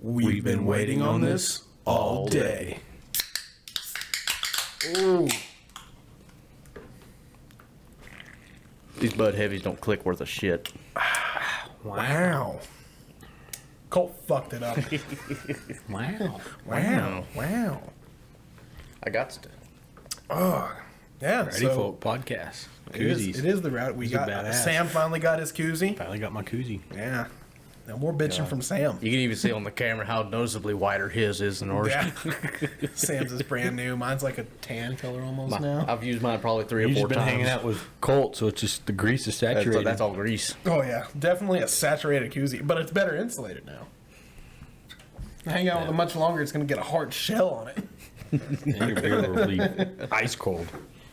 We've been waiting on this all day. Ooh. These Bud Heavies don't click worth a shit. Wow. Colt fucked it up. Wow. I got to. Oh, yeah. Ready so Folk podcast. it is the route we These are got. badass. Sam finally got his koozie. Finally got my koozie. Yeah. No more bitching from Sam. You can even see on the camera how noticeably wider his is than ours. Yeah. Sam's is brand new. Mine's like a tan color almost now. I've used mine probably 3 or You've 4 just been times. hanging out with Colt, so it's just the grease is saturated. That's all grease. Oh yeah, definitely a saturated koozie, but it's better insulated now. Hang out with it much longer, it's gonna get a hard shell on it. And your beer will be ice cold.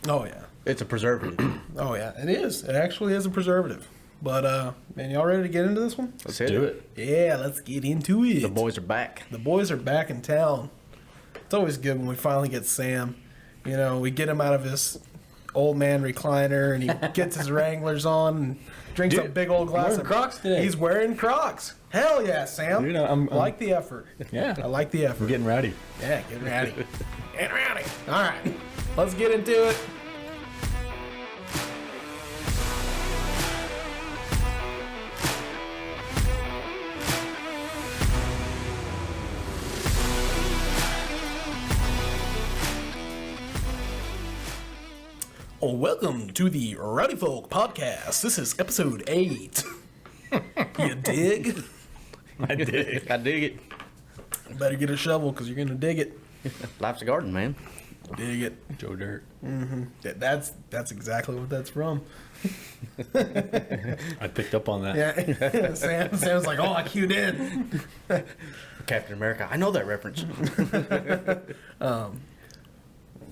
Oh yeah. It's a preservative. Oh yeah, it is. It actually is a preservative. But man, y'all ready to get into this one? Let's Do it. Yeah, let's get into it. The boys are back. The boys are back in town. It's always good when we finally get Sam. You know, we get him out of his old man recliner and he gets his Wranglers on and drinks a big old glass wearing of Crocs today. He's wearing Crocs. Hell yeah, Sam. Dude, I like the effort. Yeah. I like the effort. I'm getting rowdy. Yeah, get ready. Get ready. All right, let's get into it. Oh, welcome to the Rowdy Folk podcast. This is episode 8. You dig? I did. I dig it. Better get a shovel because you're gonna dig it. Life's a garden, man. Dig it. Joe Dirt. That's exactly what that's from. I picked up on that. Yeah. Sam's like, oh, I cued in. Captain America. I know that reference.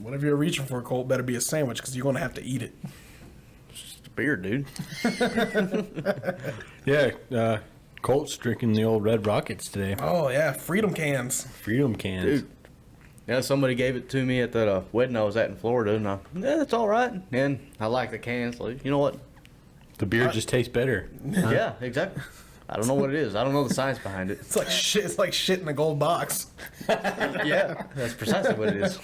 Whatever you're reaching for, Colt, better be a sandwich because you're gonna have to eat it. It's a beer, dude. Yeah, Colt's drinking the old Red Rockets today. Oh yeah, Freedom cans. Freedom cans. Dude. Yeah, somebody gave it to me at that wedding I was at in Florida, and it's all right. And I like the cans. So, you know what? The beer just tastes better. Yeah, exactly. I don't know what it is. I don't know the science behind it. It's like shit. It's like shit in a gold box. Yeah, that's precisely what it is.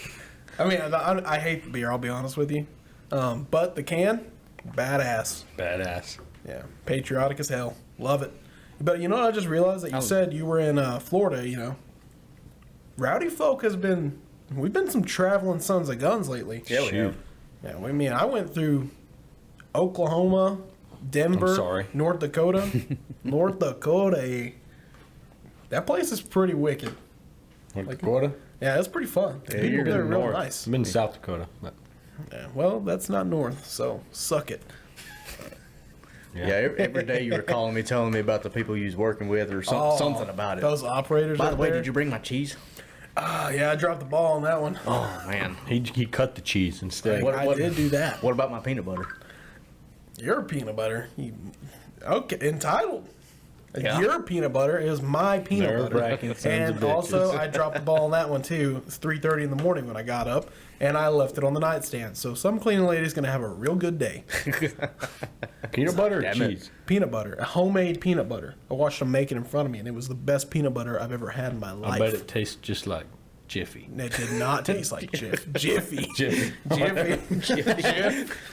I mean, I hate the beer. I'll be honest with you. But the can, badass. Badass. Yeah, patriotic as hell. Love it. But you know what? I just realized that you said you were in Florida. You know, Rowdy Folk we've been some traveling sons of guns lately. Yeah, we have. Yeah, I mean, I went through Oklahoma, Denver, I'm sorry. North Dakota, North Dakota. That place is pretty wicked. North Dakota? Yeah, it's pretty fun. The Yeah, people you're there are real North. nice. I've been to South Dakota. But Yeah, well, that's not north, so suck it. Yeah, every day you were calling me, telling me about the people you was working with or something about it. Those operators. By the up way, there. did you bring my cheese? Yeah, I dropped the ball on that one. Oh, man. he cut the cheese instead. I did do that. What about my peanut butter? Your peanut butter. Okay, entitled. Yeah. Your peanut butter is my peanut Nerve-wracking butter. sons of And bitches. also, I dropped the ball on that one too. It's 3:30 in the morning when I got up, and I left it on the nightstand. So some cleaning lady's gonna have a real good day. Peanut butter or Damn it. cheese? Peanut butter, a homemade peanut butter. I watched them make it in front of me, and it was the best peanut butter I've ever had in my life. I bet it tastes just like Jiffy. It did not taste like Jiffy. Jiffy. Jiffy.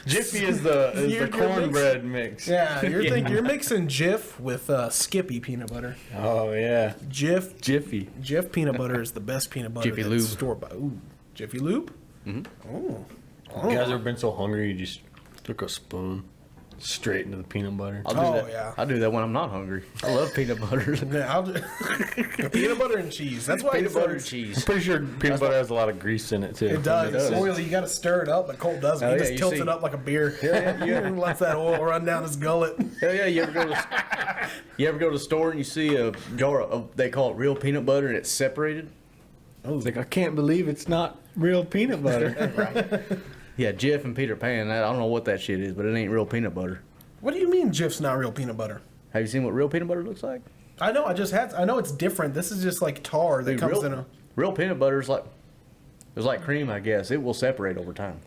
Jiffy is the You're cornbread mix. Yeah, you're mixing Jif with Skippy peanut butter. Oh yeah. Jif Jiffy. Jif peanut butter is the best peanut butter. Jiffy that's Lube. store bought. Ooh, Jiffy Lube. Mm-hmm. You guys ever been so hungry you just took a spoon straight into the peanut butter? I'll do Oh, that. yeah. I'll do that when I'm not hungry. I love peanut butter. Yeah, peanut butter and cheese. That's why Peanut it's butter and it's- cheese. I'm pretty sure peanut butter has a lot of grease in it too. It does. It does. It's oily. You got to stir it up, but Colt doesn't. Oh, He yeah, just you tilts see- it up like a beer. Yeah. And lets that oil run down his gullet. Hell yeah, you ever go to the store and you see a jar of, they call it real peanut butter and it's separated? It's like, I can't believe it's not real peanut butter. Yeah, Jif and Peter Pan, I don't know what that shit is, but it ain't real peanut butter. What do you mean Jif's not real peanut butter? Have you seen what real peanut butter looks like? I know. I know it's different. This is just like tar that Dude, comes real, in a. real peanut butter is like cream, I guess. It will separate over time.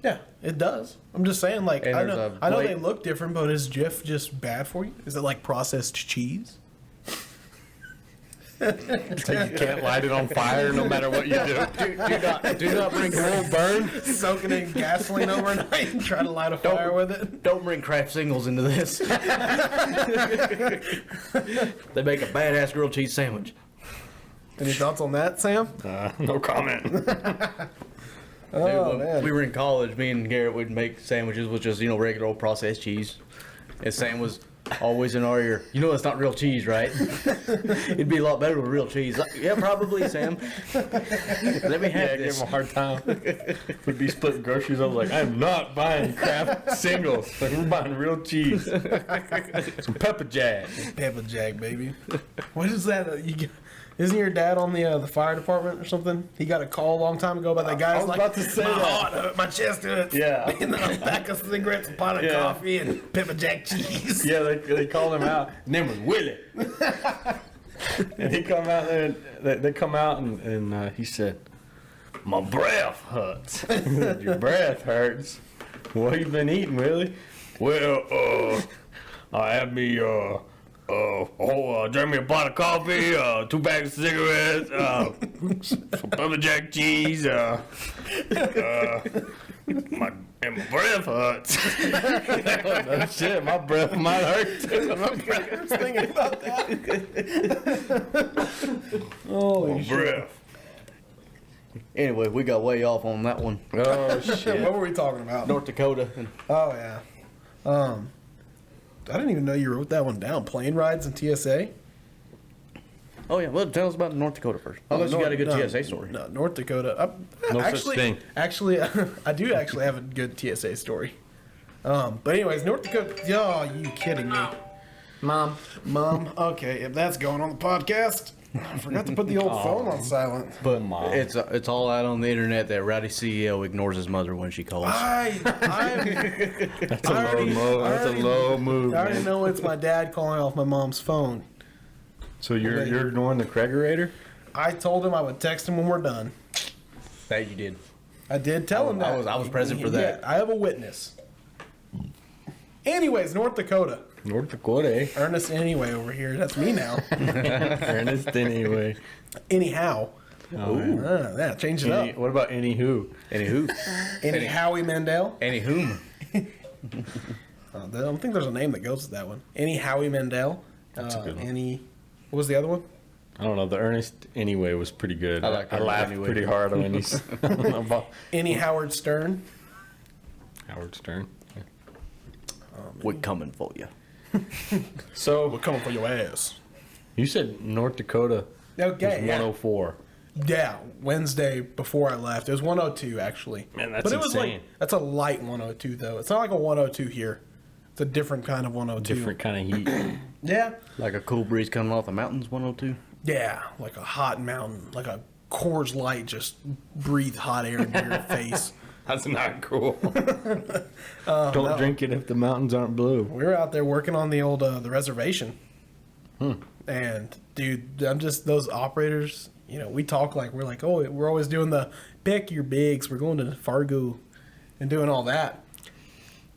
Yeah, it does. I'm just saying, like, And I there's know, a I know they blade- look different, but is Jif just bad for you? Is it like processed cheese? So you can't light it on fire no matter what you do. Do not bring It won't burn. Soak it in gasoline overnight and try to light a fire with it. Don't bring Kraft singles into this. They make a badass grilled cheese sandwich. Any thoughts on that, Sam? No comment. Oh, Dude, when man. we were in college, me and Garrett would make sandwiches with just, regular old processed cheese. And Sam was always in our ear, it's not real cheese, right? It'd be a lot better with real cheese. Like, yeah, probably, Sam. Let me have Give this. him a hard time. We'd be splitting groceries. I was like, I'm not buying Kraft singles. Like, we're buying real cheese. Some pepper jack. Pepper Jack, baby. What is that? Isn't your dad on the fire department or something? He got a call a long time ago about that guy. I was like, about to say my that. heart hurt, my chest hurts. Yeah. And then a pack of cigarettes, a pot of coffee, and Pepper Jack cheese. Yeah, they called him out. His name was Willie. And he come out there, and they come out, and he said, my breath hurts. He said, your breath hurts. What you been eating, Willie? Well, I had me, drank me a pot of coffee, 2 bags of cigarettes, some Pepper Jack cheese, and my breath hurts. Oh, shit, my breath might hurt too. I was thinking about that. Holy My shit. breath. Anyway, we got way off on that one. Oh, shit. What were we talking about? North Dakota. And Oh, yeah. I didn't even know you wrote that one down. Plane rides and TSA? oh, yeah. Well, tell us about North Dakota first. Unless you got a good TSA story. No, North Dakota. No such actually, thing. Actually, I do actually have a good TSA story. But anyways, North Dakota. Oh, you kidding me? Mom. Okay, if that's going on the podcast, I forgot to put the old phone on silent. But Mom. it's all out on the internet that rowdy CEO ignores his mother when she calls. That's That's a low move. That's a low move, I already man. know it's my dad calling off my mom's phone. So you're ignoring the kegerator? I told him I would text him when we're done. That you did. I did tell him that. I was present for that. Yeah, I have a witness. Anyways, North Dakota. North Dakota, eh? Ernest anyway over here. That's me now. Ernest anyway. Anyhow. Oh, yeah. Yeah, change it up. What about anywho? Anywho. Any Howie Mandel. Anywhom. I don't think there's a name that goes with that one. Any Howie Mandel. That's a good one. Any. What was the other one? I don't know. The Ernest anyway was pretty good. I like I Ernest laughed Anyway. pretty hard when he's about Any Howard Stern. Howard Stern. We're coming for you. So Coming for your ass. you said North Dakota was Okay. Yeah. 104. Yeah, Wednesday before I left. It was 102 actually. Man, that's but it was insane. like that's a light 102 though. It's not like a 102 here. It's a different kind of 102. Different kind of heat. Yeah. Like a cool breeze coming off the mountains, 102. Yeah, like a hot mountain, like a Coors Light just breathe hot air into your face. That's not cool. Don't drink it if the mountains aren't blue. We were out there working on the old the reservation. And dude, I'm just those operators, we talk like we're like, "Oh, we're always doing the pick your bigs. We're going to Fargo and doing all that."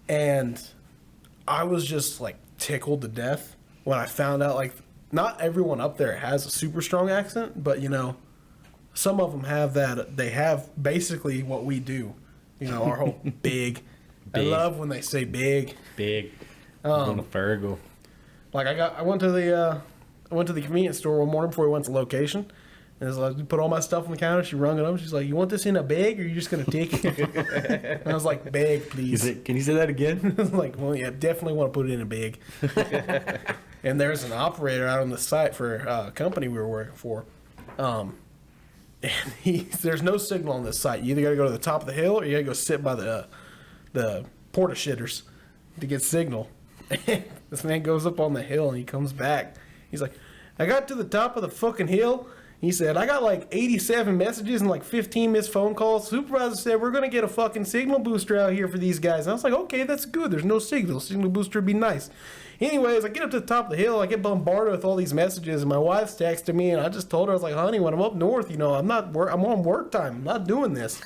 And I was just like tickled to death when I found out like not everyone up there has a super strong accent, but some of them have that. They have basically what we do. Our whole big. I Big. love when they say big. Big. Going to Fargo. Like I went to the convenience store one morning before we went to location, and it's like, put all my stuff on the counter. She rung it up. She's like, "You want this in a bag, or are you just gonna take it?" And I was like, "Bag, please." Can you say that again? I was like, "Well, yeah, definitely want to put it in a bag." And there's an operator out on the site for a company we were working for. And there's no signal on this site. You either got to go to the top of the hill or you got to go sit by the porta shitters to get signal. This man goes up on the hill and he comes back. He's like, "I got to the top of the fucking hill." He said, "I got like 87 messages and like 15 missed phone calls. Supervisor said we're going to get a fucking signal booster out here for these guys." And I was like, "Okay, that's good. There's no signal. Signal booster would be nice." Anyways, I get up to the top of the hill. I get bombarded with all these messages. And my wife's texting me. And I just told her, I was like, "Honey, when I'm up north, I'm on work time. I'm not doing this."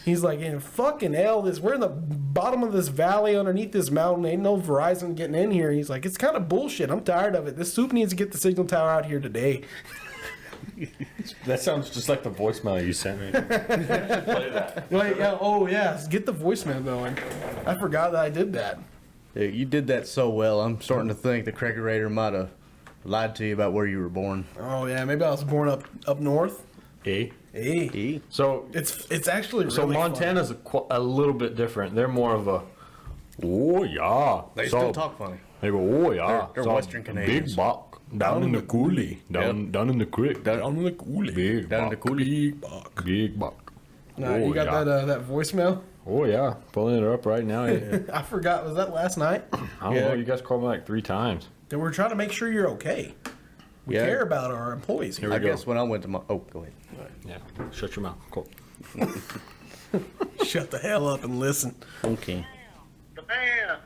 He's like, "In fucking hell, we're in the bottom of this valley underneath this mountain. Ain't no Verizon getting in here." He's like, "It's kind of bullshit. I'm tired of it. This soup needs to get the signal tower out here today." That sounds just like the voicemail you sent me. Play that. Wait, yeah, oh yeah, get the voicemail going. I forgot that I did that. Yeah, you did that so well. I'm starting to think the Crackerator might have lied to you about where you were born. Oh yeah, maybe I was born up north. E. Hey, So it's actually really so Montana's a little bit different. They're more of a oh yeah. They So still talk funny. They go oh yeah. They're So Western Canadians. Big buck down in the coulee, down in the creek, down in the coulee. big Down in the buck, coulee. Big buck. big buck. Nah, Oh, you got yeah. that voicemail? Oh yeah, pulling it up right now. I I forgot. Was that last night? don't know. You guys called me like 3 times. Then we're trying to make sure you're okay. We Yeah. care about our employees here. I guess when I went to my... Oh, go ahead. Yeah, shut your mouth. Cool. Shut the hell up and listen. Okay. The man,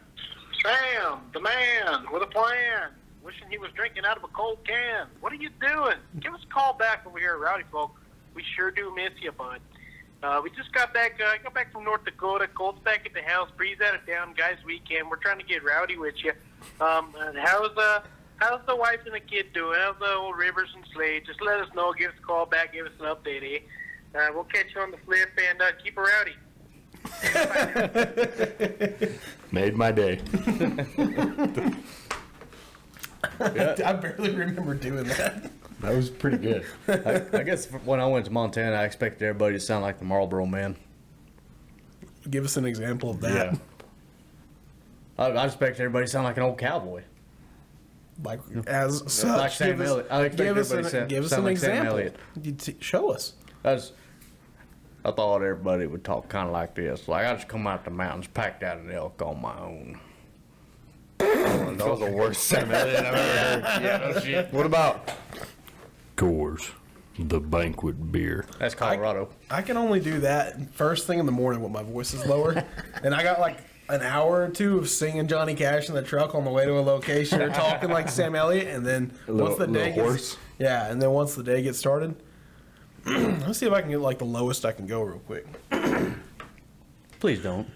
Sam, the man with a plan. Wishing he was drinking out of a cold can. What are you doing? Give us a call back over here at Rowdy Folk. We sure do miss you, bud. We just got back from North Dakota. Colt's back at the house. Breeze out of town, guys' weekend. We're trying to get rowdy with you. And how's the wife and the kid doing? How's the old Rivers and Slade? Just let us know. Give us a call back. Give us an update, eh? We'll catch you on the flip and keep it rowdy. Made my day. I barely remember doing that. That was pretty good. I guess when I went to Montana, I expected everybody to sound like the Marlboro Man. Give us an example of that. Yeah. I expected everybody to sound like an old cowboy. Like as such. Like Sam Elliott. I expect give us everybody an, to give us sound an like Sam example. Elliott. Show us. I thought everybody would talk kind of like this. Like, I just come out the mountains, packed out an elk on my own. That was the worst Sam Elliott I've ever heard. Yeah, no shit. What about Coors, the banquet beer? That's Colorado. I can only do that first thing in the morning when my voice is lower. And I got like an hour or two of singing Johnny Cash in the truck on the way to a location or talking like Sam Elliott. And then once the day gets, yeah, and then once the day gets started, let's see if I can get like the lowest I can go real quick. Please don't.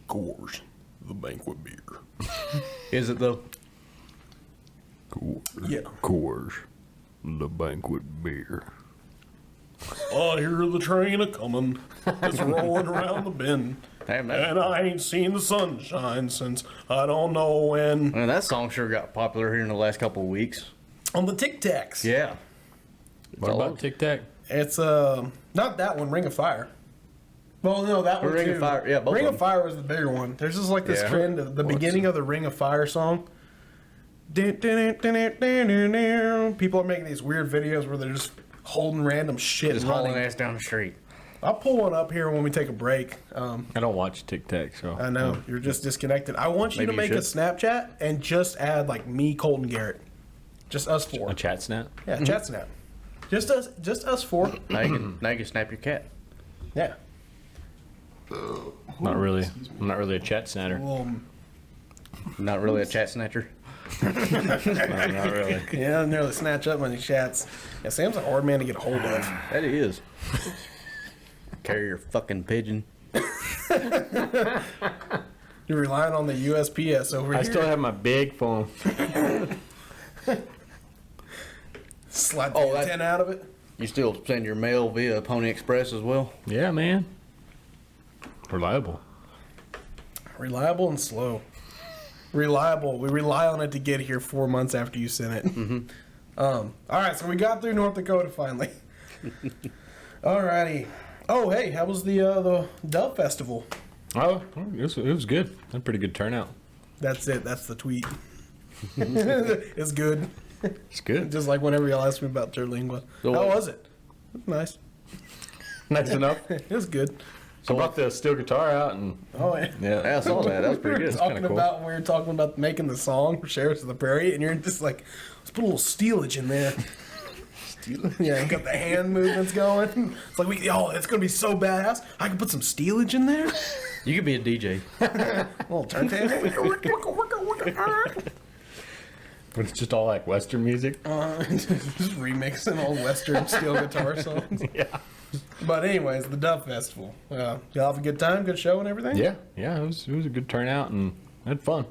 Coors, the banquet beer. Is it, though? Coors. Yeah. Coors, the banquet beer. I hear the train a comin', it's rolling around the bend, Damn, that, and I ain't seen the sunshine since I don't know when. man, that song sure got popular here in the last couple of weeks. On the Tic Tacs. Yeah. What about Tic Tac? It's not that one, Ring of Fire. Well, no, that one Ring too. of Fire, yeah, both Ring of of Fire was the bigger one. There's just like this Yeah. trend of the beginning of the Ring of Fire song. People are making these weird videos where they're just holding random shit Just and hauling running. ass down the street. I'll pull one up here when we take a break. I don't watch Tic Tac, so I know you're just disconnected. I want you Maybe to you make a should. Snapchat and just add like me, Colt, and Garrett, just us four. a chat snap. Yeah, chat snap. Just us four. Now you can snap your cat. Yeah. Not really. I'm not really a chat snatter. Not really a chat snatcher. No, not really. Yeah, nearly snatch up on your chats. Yeah, Sam's a hard man to get a hold of. That he is. Carry your fucking pigeon. You're relying on the USPS over I here. still have my big phone. Slide the Oh, that- antenna out of it. You still send your mail via Pony Express as well? Yeah, man. Reliable. Reliable and slow. Reliable. We rely on it to get here 4 months after you sent it. Mm-hmm. All right, so we got through North Dakota finally. Alrighty. Oh, hey, how was the Dove Festival? Oh, it was good. Had a pretty good turnout. That's it. That's the tweet. It's good. It's good. Just like whenever y'all ask me about Terlingua. So How what- was it? Nice. Nice enough. It was good. So I brought the steel guitar out and Oh, yeah. Yeah, I saw that. That was pretty We were good. talking kinda cool. about when we were talking about making the song for Sheriffs of the Prairie, and you're just like, let's put a little steelage in there. Steelage? Yeah, got the hand movements going. It's like, it's gonna be so badass. I can put some steelage in there. You could be a DJ. A little turntable. but it's just all like Western music. Just remixing old Western steel guitar songs. Yeah. But anyways, the Dove Festival. Y'all have a good time, good show, and everything. Yeah, it was a good turnout and I had fun.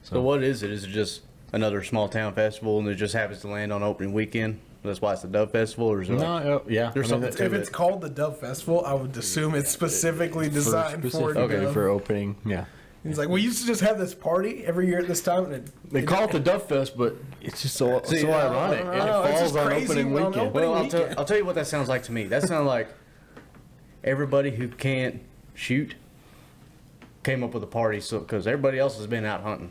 So what is it? Is it just another small town festival, and it just happens to land on opening weekend? That's why it's the Dove Festival, or is it like, No, yeah. There's something If it's called the Dove Festival, I would assume it's specifically designed for specifically Dove. for opening. Yeah. He's like, we used to just have this party every year at this time, and They call it the Dove Fest, but it's just so ironic. I And know, it it's falls just on crazy opening on weekend. opening- Well, weekend. I'll tell you what that sounds like to me. That sounds like everybody who can't shoot came up with a party, so because everybody else has been out hunting.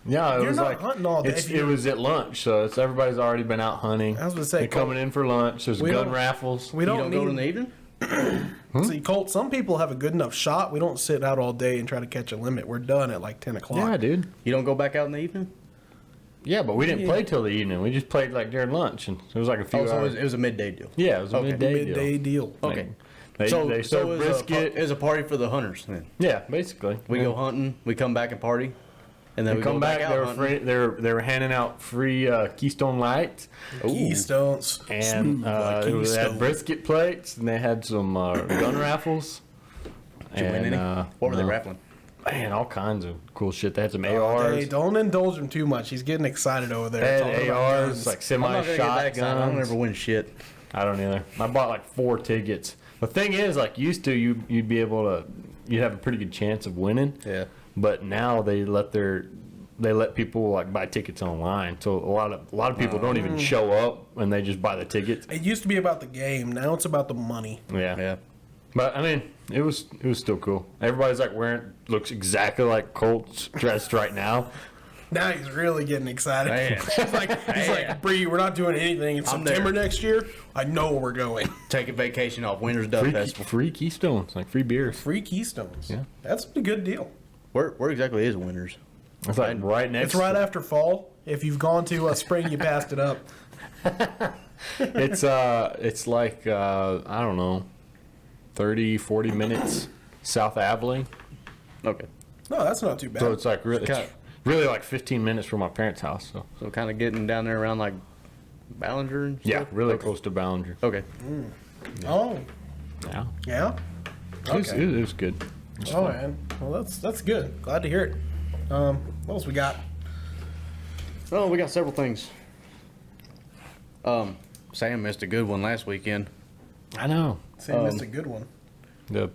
Yeah, it You're was not like hunting all day if it you're- was at lunch, so it's everybody's already been out hunting. I was gonna say, they're coming in for lunch. There's we gun don't- raffles. we You don't don't go in need. the evening? See, Colt, some people have a good enough shot. We don't sit out all day and try to catch a limit. We're done at like 10 o'clock. Yeah, dude. You don't go back out in the evening? Yeah, but we didn't Yeah. play till the evening. We just played like during lunch, and it was like a few Oh, so hours. it was a midday deal. Yeah, it was a Okay. midday Midday deal. deal. Okay. They so serve it was brisket. it was a party for the hunters then. Yeah, basically. We go hunting, we come back and party, and then They we come go back. back They out were hunting. they were handing out free Keystone Lights, Keystones. and Smooth like they Keystone. had brisket plates, and they had some gun raffles. Did you win any? What were they no. raffling? Man, all kinds of cool shit. They had some Hey, ARs. don't indulge him too much. He's getting excited over there. They talking had about ARs, guns. like I'm not gonna get that excited. I don't semi-shotguns. ever win shit. I don't either. I bought like 4 tickets. The thing is, like used to, you'd be able to, you'd have a pretty good chance of winning. Yeah. But now they let people like buy tickets online. So a lot of people don't even show up, and they just buy the tickets. It used to be about the game. Now it's about the money. Yeah. Yeah. But I mean, it was still cool. Everybody's like looks exactly like Colt's dressed right now. Now he's really getting excited. Man. he's like, Bree, we're not doing anything in I'm September there. next year. I know we're going. Take a vacation off Winter's Dove Festival. Free Keystones, like free beers. Free Keystones. Yeah. That's a good deal. Where exactly is Winter's? It's like right next. It's right after fall. If you've gone to spring, you passed it up. It's like I don't know, 30-40 minutes south of Abilene. Okay. No, that's not too bad. So it's like really, Kinda- it's really like 15 minutes from my parents' house. So So kind of getting down there around like Ballinger and stuff? yeah, really close to Ballinger. Okay. Oh, Yeah, yeah. Okay. it was good. It was Oh fun. man, well that's good. Glad to hear it. What else we got? Oh, we got several things. Sam missed a good one last weekend. I know. Sam missed a good one. The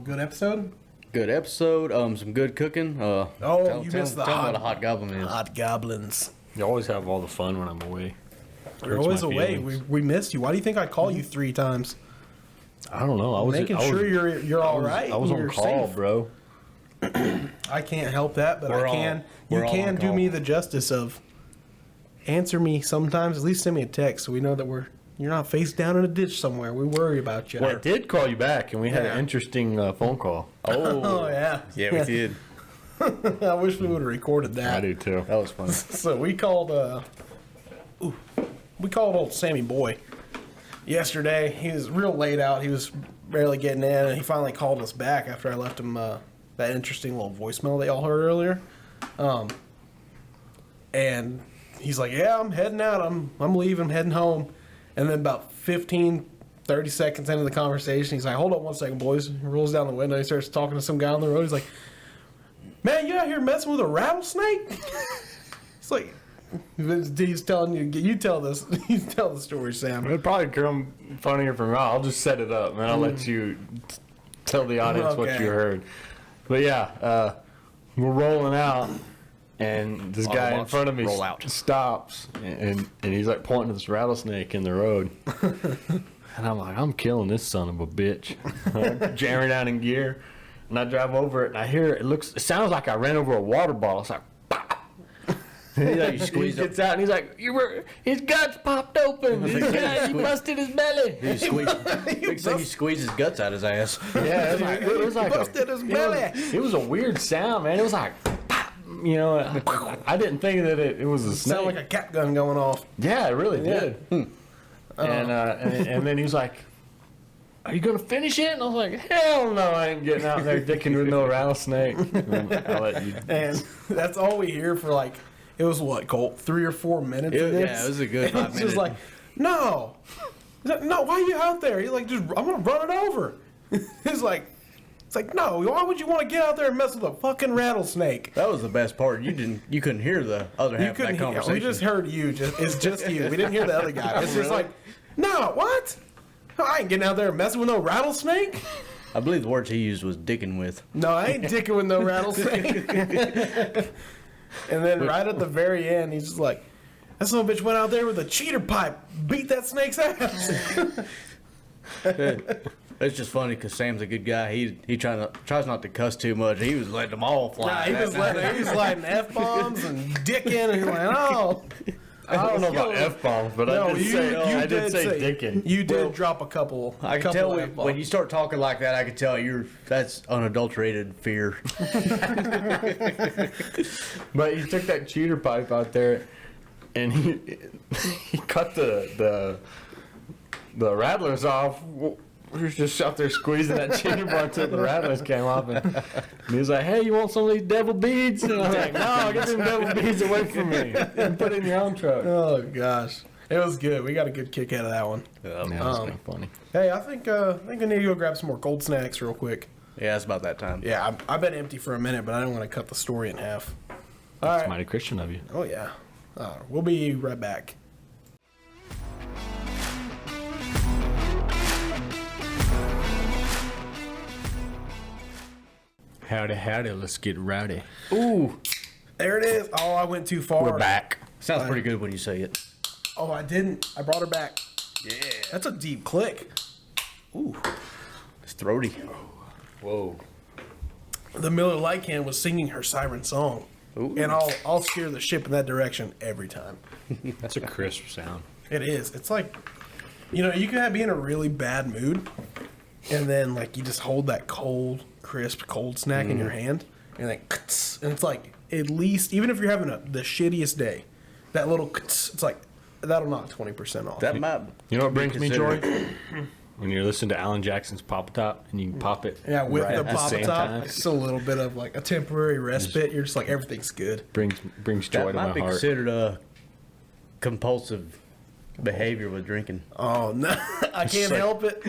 Good episode. Good episode. Some good cooking. You missed the tell 'em hot- what a hot goblin is. Hot goblins. you always have all the fun when I'm away. You're Hurts always my away. feelings. We missed you. Why do you think I call you 3 times? I don't know. I was Making I was- sure you're all right. I was and on you're call, safe. bro. I can't help that, but We're I all- can. we're You all can on do call. me the justice of answer me sometimes. At least send me a text so we know that you're not face down in a ditch somewhere. We worry about you. I did call you back, and we had Yeah. an interesting phone call. Oh yeah. Yeah, we did. I wish we would have recorded that. I do too. That was fun. So we called old Sammy Boy yesterday. He was real late out. He was barely getting in, and he finally called us back after I left him that interesting little voicemail that y'all heard earlier. And he's like, "Yeah, I'm heading out. I'm leaving. I'm heading home." And then about 15-30 seconds into the conversation, he's like, "Hold on one second, boys." He rolls down the window. He starts talking to some guy on the road. He's like, "Man, you out here messing with a rattlesnake?" It's like, he's telling you. You tell this. You tell the story, Sam. It'd probably come funnier from me. I'll just set it up, and I'll let you tell the audience what Okay. you heard. But yeah, we're rolling out, and this guy in Autobots front of me roll out. stops, and he's like pointing to this rattlesnake in the road. And I'm like, I'm killing this son of a bitch. I'm jamming down in gear, and I drive over it, and I hear it sounds like I ran over a water bottle. It's like, and he gets out and he's like, his guts popped open. He busted his belly. He squeezed, he squeezed his guts out his ass. Yeah, it was like busted his belly. It was a weird sound, man. It was like, pop, you know. I didn't think that it was a snake. Sound like a cat gun going off. Yeah, it really did. And then he was like, "Are you gonna finish it?" And I was like, "Hell no, I ain't getting out there dicking with no rattlesnake." I'll let you. And that's all we hear for like, it was what, Colt, 3 or 4 minutes of this? Yeah, it was a good And 5 it's minutes. just like, no. He's like, no, why are you out there? He's like, I'm going to run it over. He's like, It's like, no, why would you want to get out there and mess with a fucking rattlesnake? That was the best part. You couldn't hear the other half of that conversation. We just heard you. It's just you. We didn't hear the other guy. It's just like, no, what? I ain't getting out there and messing with no rattlesnake. I believe the words he used was dicking with. No, I ain't dicking with no rattlesnake. And then right at the very end, he's just like, that son of a bitch went out there with a cheater pipe, beat that snake's ass. It's just funny because Sam's a good guy. He tries not to cuss too much. He was letting them all fly. Nah, he was lighting F-bombs and dicking, and he went, oh. I don't know about F-bombs, but I did say dicking. You did drop a couple. I can tell when you start talking like that, I can tell that's unadulterated fear. But he took that cheater pipe out there, and he cut the rattlers off. We were just out there squeezing that cheater bar until the rattlers came off, and he was like, "Hey, you want some of these devil beads?" And I was like, "No, get them devil beads away from me and put it in your own truck." Oh gosh, it was good. We got a good kick out of that one. Yeah, that was kind of funny. Hey, I think I need to go grab some more cold snacks real quick. Yeah, it's about that time. Yeah, I've been empty for a minute, but I don't want to cut the story in half. All That's right. mighty Christian of you. Oh yeah. We'll be right back. Howdy, let's get rowdy. Ooh, There it is. Oh, I went too far. We're back. sounds pretty good when you say it. Oh, I didn't. I brought her back. Yeah, That's a deep click. Ooh. it's throaty. Whoa. The Miller Lite can was singing her siren song. Ooh. And I'll steer the ship in that direction every time. That's a crisp sound. It is. It's like, you can be in a really bad mood, and then like you just hold that cold, crisp, cold snack in your hand, and then and it's like at least even if you're having the shittiest day, that little it's like that'll knock 20% off. That might. You know what brings me joy? considered- When you're listening to Alan Jackson's Pop Top and you can pop it. Yeah, with right the at pop same top, time. it's just a little bit of like a temporary respite. You're just like everything's good. Brings joy That to might my be heart. considered a compulsive behavior with drinking. Oh no, I can't like- help it.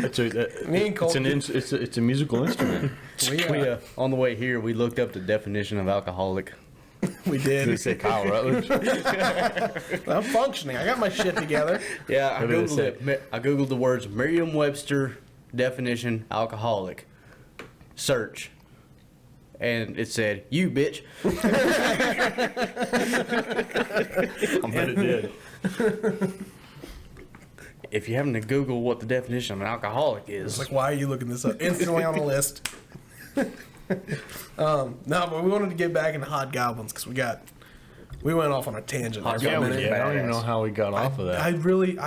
Me and Colt- It's a musical instrument. We on the way here, we looked up the definition of alcoholic. We Did it did. say Kyle Rutledge? I'm functioning. I got my shit together. Yeah, I What did it googled it. I googled the words Merriam-Webster definition alcoholic. Search. And it said, "You bitch." I bet it did. If you're having to Google what the definition of an alcoholic It's is, like, why are you looking this up? Instantly on the list. No, but we wanted to get back into hot goblins because we went off on a tangent. Hot there for a goblins, minute. Yeah, I don't even know how we got off of that. I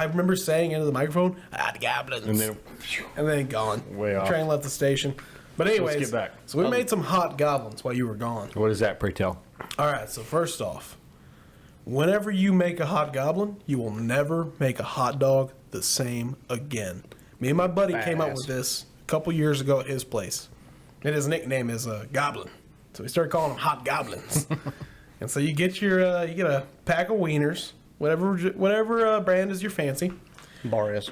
remember saying into the microphone, hot goblins, and then gone. Way off. Train left the station. But anyways, get back. So we made some hot goblins while you were gone. What is that, pray tell? All right. So first off, whenever you make a hot goblin, you will never make a hot dog the same again. Me and my buddy came up Badass. with this a couple years ago at his place, and his nickname is Goblin. So we started calling them hot goblins. And so you get a pack of wieners, whatever brand is your fancy. Bar S.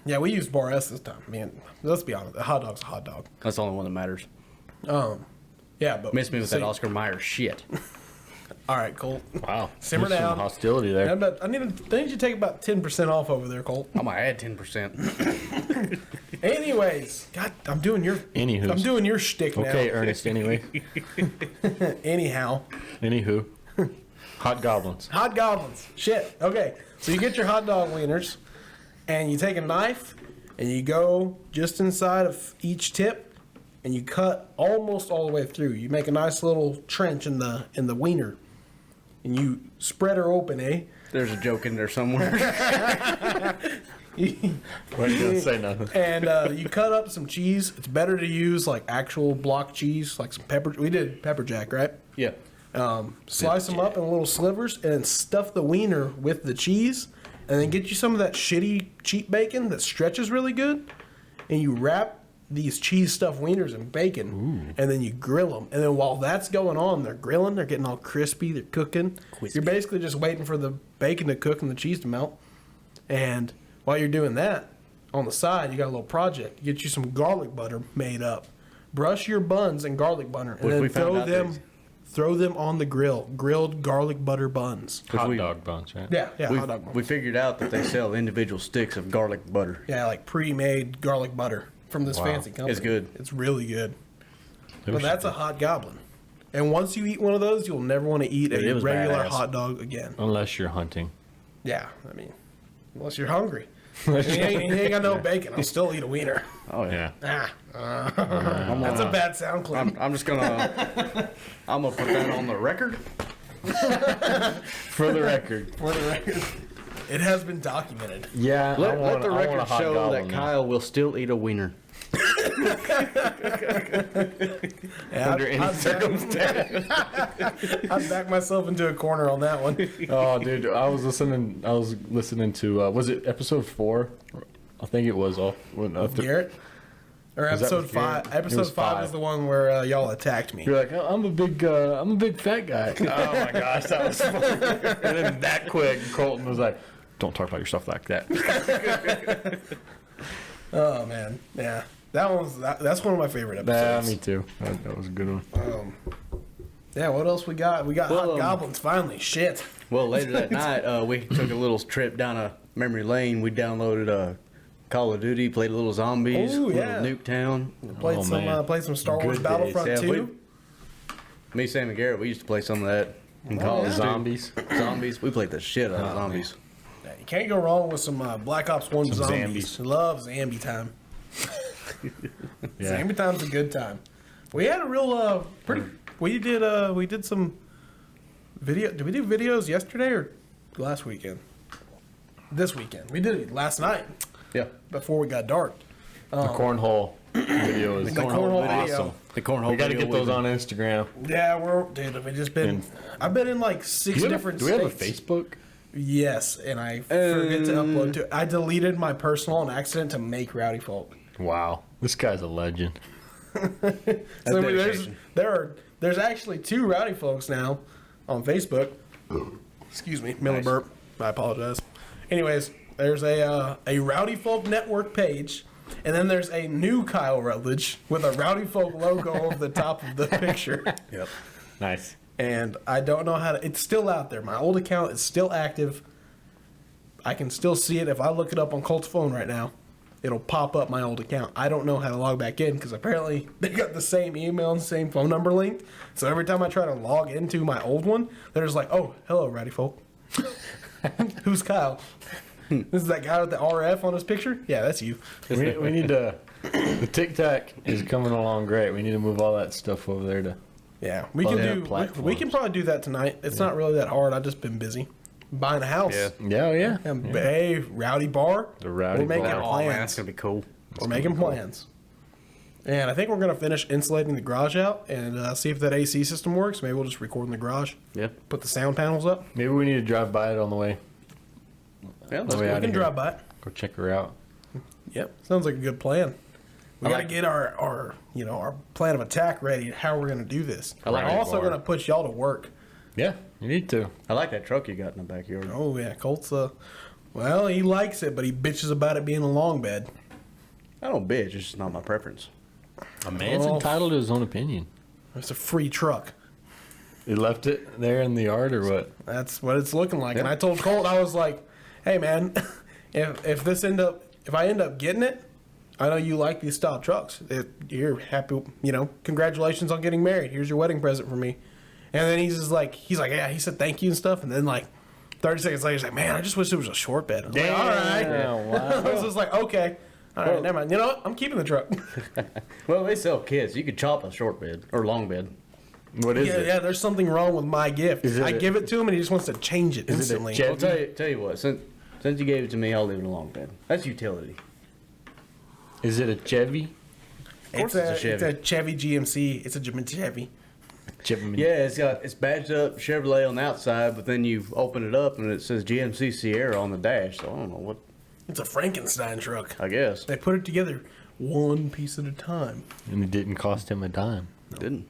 Yeah, we used Bar S this time. Man, let's be honest, a hot dog's a hot dog. That's the only one that matters. Yeah, but Miss me with that so- Oscar Mayer shit. All right, Colt. Wow. Simmer There's some down. hostility there. I need you to take about 10% off over there, Colt. I'm gonna add 10%. Anyways, God, I'm doing your shtick now. Okay, Ernest, anyway. Anyhow, Anywho. Hot goblins. hot goblins. Shit. Okay, so you get your hot dog wieners, and you take a knife, and you go just inside of each tip, and you cut almost all the way through. You make a nice little trench in the wiener, and you spread her open, eh? There's a joke in there somewhere. Why you gonna say nothing? And you cut up some cheese. It's better to use like actual block cheese, like some pepper. We did pepper jack, right? Yeah. Slice them up in little slivers and then stuff the wiener with the cheese, and then get you some of that shitty cheap bacon that stretches really good, and you wrap these cheese stuffed wieners in bacon, and then you grill them. And then while that's going on, they're grilling, they're getting all crispy, they're cooking. You're basically just waiting for the bacon to cook and the cheese to melt. And while you're doing that, on the side, you got a little project. You get you some garlic butter made up. Brush your buns in garlic butter, and Which then we found out throw them on the grill. Grilled garlic butter buns. Hot dog buns, right? Yeah, we, hot dog buns. we figured out that they sell individual sticks of garlic butter. Yeah, like pre-made garlic butter from this Wow. fancy company. It's good. It's really good. Maybe But that's a hot goblin. And once you eat one of those, you'll never want to eat It a was regular badass. hot dog again. Unless you're hunting. Yeah, I mean, unless you're hungry. You ain't got no bacon. I'll still eat a wiener. Oh yeah. That's a bad sound clip. I'm just gonna put that on the record. For the record. For the record, it has been documented. Yeah. Let the I want a record hot show goblin that now. Kyle will still eat a wiener. Yeah, Under any circumstance. I backed myself into a corner on that one. Oh, dude, I was listening to was it episode 4? I think it was. Garrett? Or Was that episode with 5. Garrett? It Episode was 5 5. is the one where y'all attacked me. You're like, oh, I'm a big fat guy. Oh my gosh, that was funny. And then that quick, Colton was like, don't talk about yourself like that. Oh, man. Yeah. That's one of my favorite episodes. Me too. That was a good one. Yeah, what else we got? We got Well, hot goblins finally. Shit. Well, later that night, we took a little trip down a memory lane. We downloaded Call of Duty, played a little zombies, Ooh, little yeah. Nuketown. Played man. some Star Wars Good Battlefront days. Yeah, 2. Me, Sam, and Garrett, we used to play some of that in college. yeah. Zombies. Zombies. We played the shit out of zombies. Yeah, you can't go wrong with some Black Ops 1 Some zombies. Zambies. Love Zambi time. Yeah. Zambi time's a good time. We had a real we did some video. Did we do videos yesterday or last weekend? This weekend. We did it last night Yeah. before we got dark. The cornhole video is The cornhole video. awesome. The cornhole We got to video get those with- on Instagram. Yeah, we've just been. I've been in like 6 different Do we have a states. Facebook? Yes, and I forget to upload to it. I deleted my personal on accident to make Rowdy Folk. Wow, this guy's a legend. So dedication. there's actually 2 Rowdy Folks now on Facebook. Excuse me, Miller Nice. burp. I apologize. Anyways, there's a Rowdy Folk Network page, and then there's a new Kyle Rutledge with a Rowdy Folk logo over the top of the picture. Yep. Nice. And I don't know how to. It's still out there. My old account is still active. I can still see it if I look it up on Colt's phone right now. It'll pop up my old account. I don't know how to log back in because apparently they got the same email and same phone number linked. So every time I try to log into my old one, they're just like, "Oh, hello, Rowdy Folk. Who's Kyle? This is that guy with the RF on his picture? Yeah, that's you." We need to. The Tic Tac is coming along great. We need to move all that stuff over there to. Yeah, we Oh, can yeah, do. We platforms. can probably do that tonight. It's not really that hard. I've just been busy buying a house. Yeah. Yeah, yeah. And hey, Rowdy Bar. The Rowdy We're making Bar. Oh, man, plans. that's gonna be cool. We're making plans. And I think we're going to finish insulating the garage out and see if that AC system works. Maybe we'll just record in the garage. Yeah. Put the sound panels up. Maybe we need to drive by it on the way. Yeah. Oh, We yeah. can here. drive by it. Go check her out. Yep. Sounds like a good plan. We I got to like- get our plan of attack ready. How we're going to do this. I like I'm that also bar. going to put y'all to work. Yeah, you need to. I like that truck you got in the backyard. Oh yeah, Colt's. Well, he likes it, but he bitches about it being a long bed. I don't bitch. It's just not my preference. A man's Oh. entitled to his own opinion. It's a free truck. He left it there in the yard or what? That's what it's looking like. And Yeah. I told Colt, I was like, "Hey man, if I end up getting it, I know you like these style trucks. You're happy, congratulations on getting married. Here's your wedding present for me." And then he's like, yeah, he said thank you and stuff. And then like 30 seconds later, he's like, "Man, I just wish it was a short bed." I was like, all right. Yeah, wow. I was just like, okay. All right, never mind. You know what? I'm keeping the truck. Well, they sell kits. You could chop a short bed or long bed. What is yeah, it? yeah, there's something wrong with my gift. Is it I a- give it to him and he just wants to change it Is it a instantly. jet- I'll tell you what. Since you gave it to me, I'll leave it in a long bed. That's utility. Is it a Chevy? It's course it's a a Chevy GMC. It's a Chevy. Chevy. Yeah, it's badged up Chevrolet on the outside, but then you open it up and it says GMC Sierra on the dash. So I don't know what. It's a Frankenstein truck. I guess They put it together one piece at a time. And it didn't cost him a dime. didn't.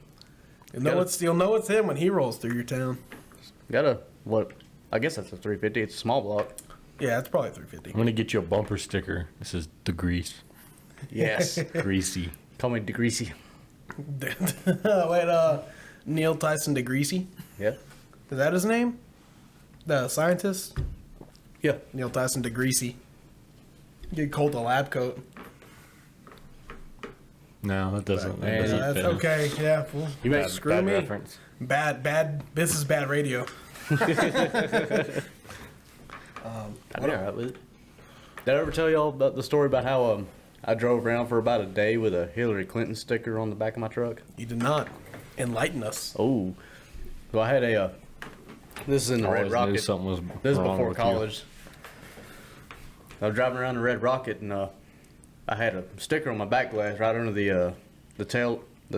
You'll know it's him when he rolls through your town. Got a what? I guess that's a 350. It's a small block. Yeah, it's probably 350. I'm gonna get you a bumper sticker. This is the grease. Yes. Greasy. Call me DeGreasy. Wait, Neil Tyson DeGreasy? Yeah. Is that his name? The scientist? Yeah. Neil Tyson DeGreasy. Get Colt a lab coat. No, that doesn't. Man, That doesn't That's fit. okay, yeah. Well, You make screw Bad me. reference. Bad. This is bad radio. I'd be alright with it. Did I ever tell y'all about the story about how I drove around for about a day with a Hillary Clinton sticker on the back of my truck? You did not enlighten us. Oh. So I had a. This is in the I Red always knew Rocket. something was This is wrong before with you. college. I was driving around the Red Rocket and I had a sticker on my back glass right under the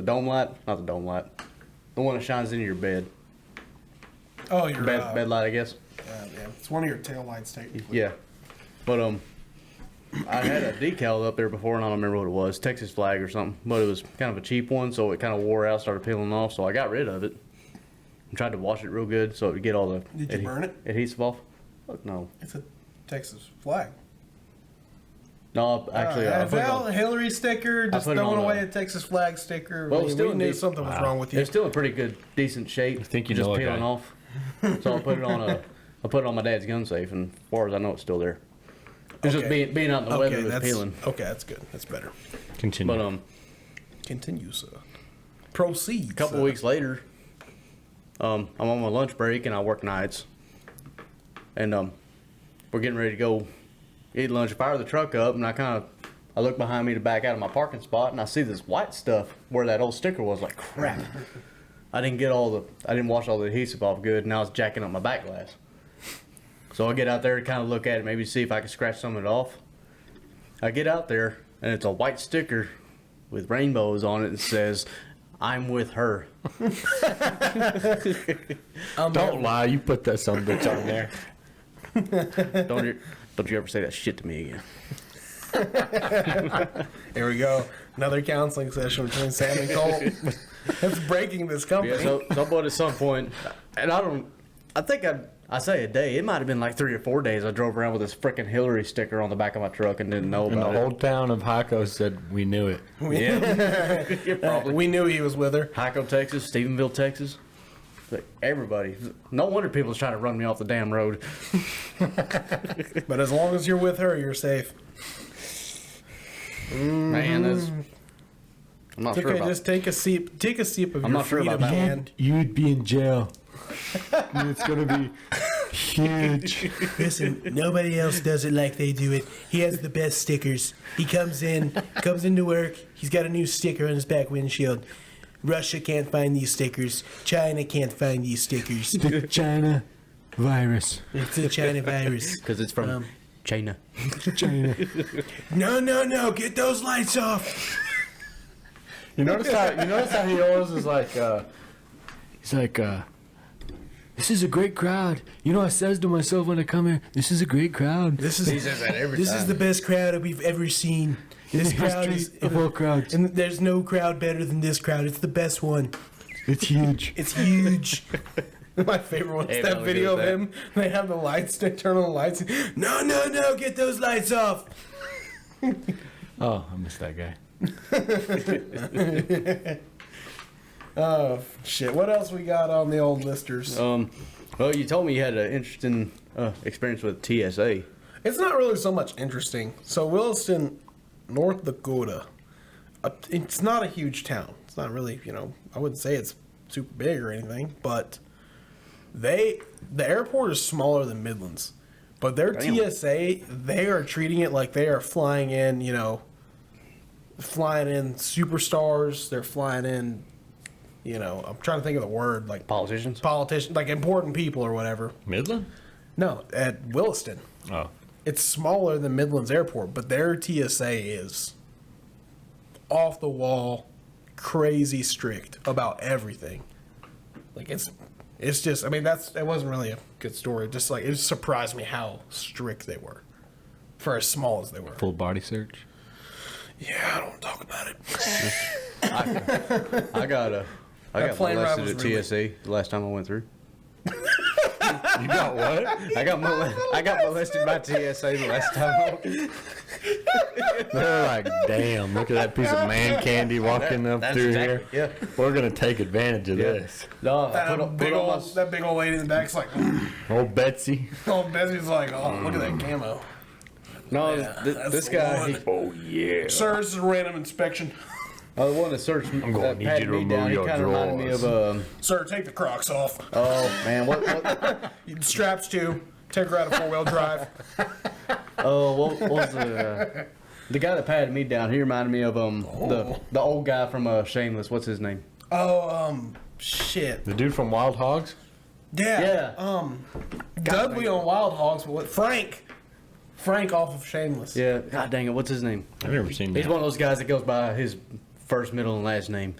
dome light, not the dome light, the one that shines into your bed, Oh, your bed light, I guess. yeah. It's one of your tail lights, technically. Yeah, but I had a decal up there before and I don't remember what it was, Texas flag or something, but it was kind of a cheap one, so it kind of wore out, started peeling off, so I got rid of it and tried to wash it real good so it would get all the Did you burn it? adhesive off. Fuck no. It's a Texas flag. No, actually, I put it on- Hillary sticker, just put it throwing on away a- a Texas flag sticker. Well, we still knew neat. something was wrong with you. It's still in pretty good, decent shape. I think you just know a peeling guy. off. So I put it on I put it on my dad's gun safe, and as far as I know, it's still there. It's just Okay. being out in the weather, it was that's peeling. okay. That's good. That's better. Continue. But Continue, sir. Proceed. a couple sir. weeks later, I'm on my lunch break and I work nights, and we're getting ready to go eat lunch. I fire the truck up, and I look behind me to back out of my parking spot, and I see this white stuff where that old sticker was. Like crap, I didn't wash all the adhesive off good. Now it's jacking up my back glass. So I get out there to kind of look at it, maybe see if I can scratch some of it off. I get out there, and it's a white sticker with rainbows on it and says, "I'm with her." Don't lie. You put that son of a bitch on there. Don't you ever say that shit to me again. Here we go. Another counseling session between Sam and Colt. It's breaking this company. Yeah, but at some point, and I think I say a day, it might have been like 3 or 4 days I drove around with this freaking Hillary sticker on the back of my truck and didn't know And the about whole town of Haco said we knew it. it. Yeah, probably. We knew he was with her. Hyco, Texas, Stephenville, Texas. Like, everybody. No wonder people's trying to run me off the damn road. But as long as you're with her, you're safe. Man, I'm not It's sure okay, about just take a sip. Take a sip of I'm your not sure about freedom that. hand. You'd be in jail. It's gonna be huge. Listen, nobody else does it like they do it. He has the best stickers. He comes into work. He's got a new sticker on his back windshield. Russia can't find these stickers. China can't find these stickers. The China virus. It's a China virus. because it's from China. China. No, get those lights off. You notice how he always is like he's like this is a great crowd. You know, I says to myself when I come here, this is a great crowd. This He is says that every this time. is the best crowd we've ever seen. In This the crowd history is of all crowds. and there's no crowd better than this crowd. It's the best one. It's huge. It's huge. My favorite one is Hey, that I'll video of agree him. They have the lights. They turn on the lights. No, get those lights off. Oh, I missed that guy. Oh shit! What else we got on the old listers? Well, you told me you had an interesting experience with TSA. It's not really so much interesting. So Williston, North Dakota. It's not a huge town. It's not really, I wouldn't say it's super big or anything, but the airport is smaller than Midlands. But their Damn. TSA, they are treating it like they are flying in, superstars. They're flying in, I'm trying to think of the word, like Politicians? politicians, like important people or whatever. Midland? No, at Williston. Oh. It's smaller than Midlands Airport, but their TSA is off the wall, crazy strict about everything. Like it's just, it wasn't really a good story. Just like it just surprised me how strict they were for as small as they were. Full body search? Yeah, I don't want to talk about it. I got plane ride molested was at really- TSA the last time I went through. You got what? I got molested by TSA the last time. They're like, damn, look at that piece of man candy walking up That's through exactly, here. yeah. We're going to take advantage of this. No, I That big old lady in the back's like, Old Betsy. old Betsy's like, oh, look at that camo. no, Yeah, that's this the guy, one. he, Oh, yeah. Sir, this is a random inspection. the one that searched I'm gonna need patted you to me remove down. He your kind of reminded me of drawers. Sir, take the Crocs off. oh man, what The straps too. Take her out of 4-wheel drive. what was the guy that patted me down? He reminded me of the old guy from Shameless. What's his name? Oh, shit. The dude from Wild Hogs? Yeah. Yeah. Dudley on Wild Hogs, but what? Frank off of Shameless. Yeah, god dang it, what's his name? I've never seen He's that. one of those guys that goes by his first, middle, and last name.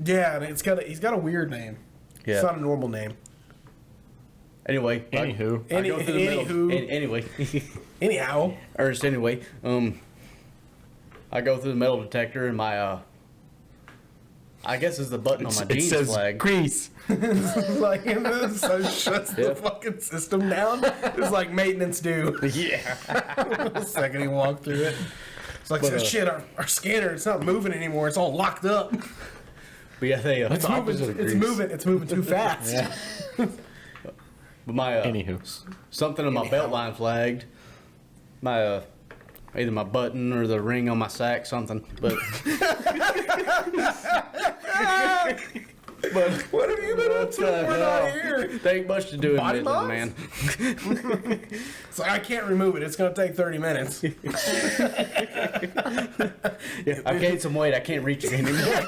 Yeah, and he's got a weird name. Yeah. It's not a normal name. Anyway, Anywho. I go through the middle. Anywho. Anyway, Anyhow. Ernest. Anyway, I go through the metal detector and my I guess it's the button on my It jeans says flag. grease. Like, so shuts the fucking system down. It's like maintenance due. Yeah. The second he walked through it. It's like, But, shit, our scanner, it's not moving anymore. It's all locked up. But yeah, they It's moving too fast. but my Anywho. something on my belt line flagged. My either my button or the ring on my sack, something. But What have you been up to? We're not here. there ain't much to do in Body Midland, mods? man. It's like, I can't remove it. It's going to take 30 minutes. Yeah, I gained some weight. I can't reach it anymore.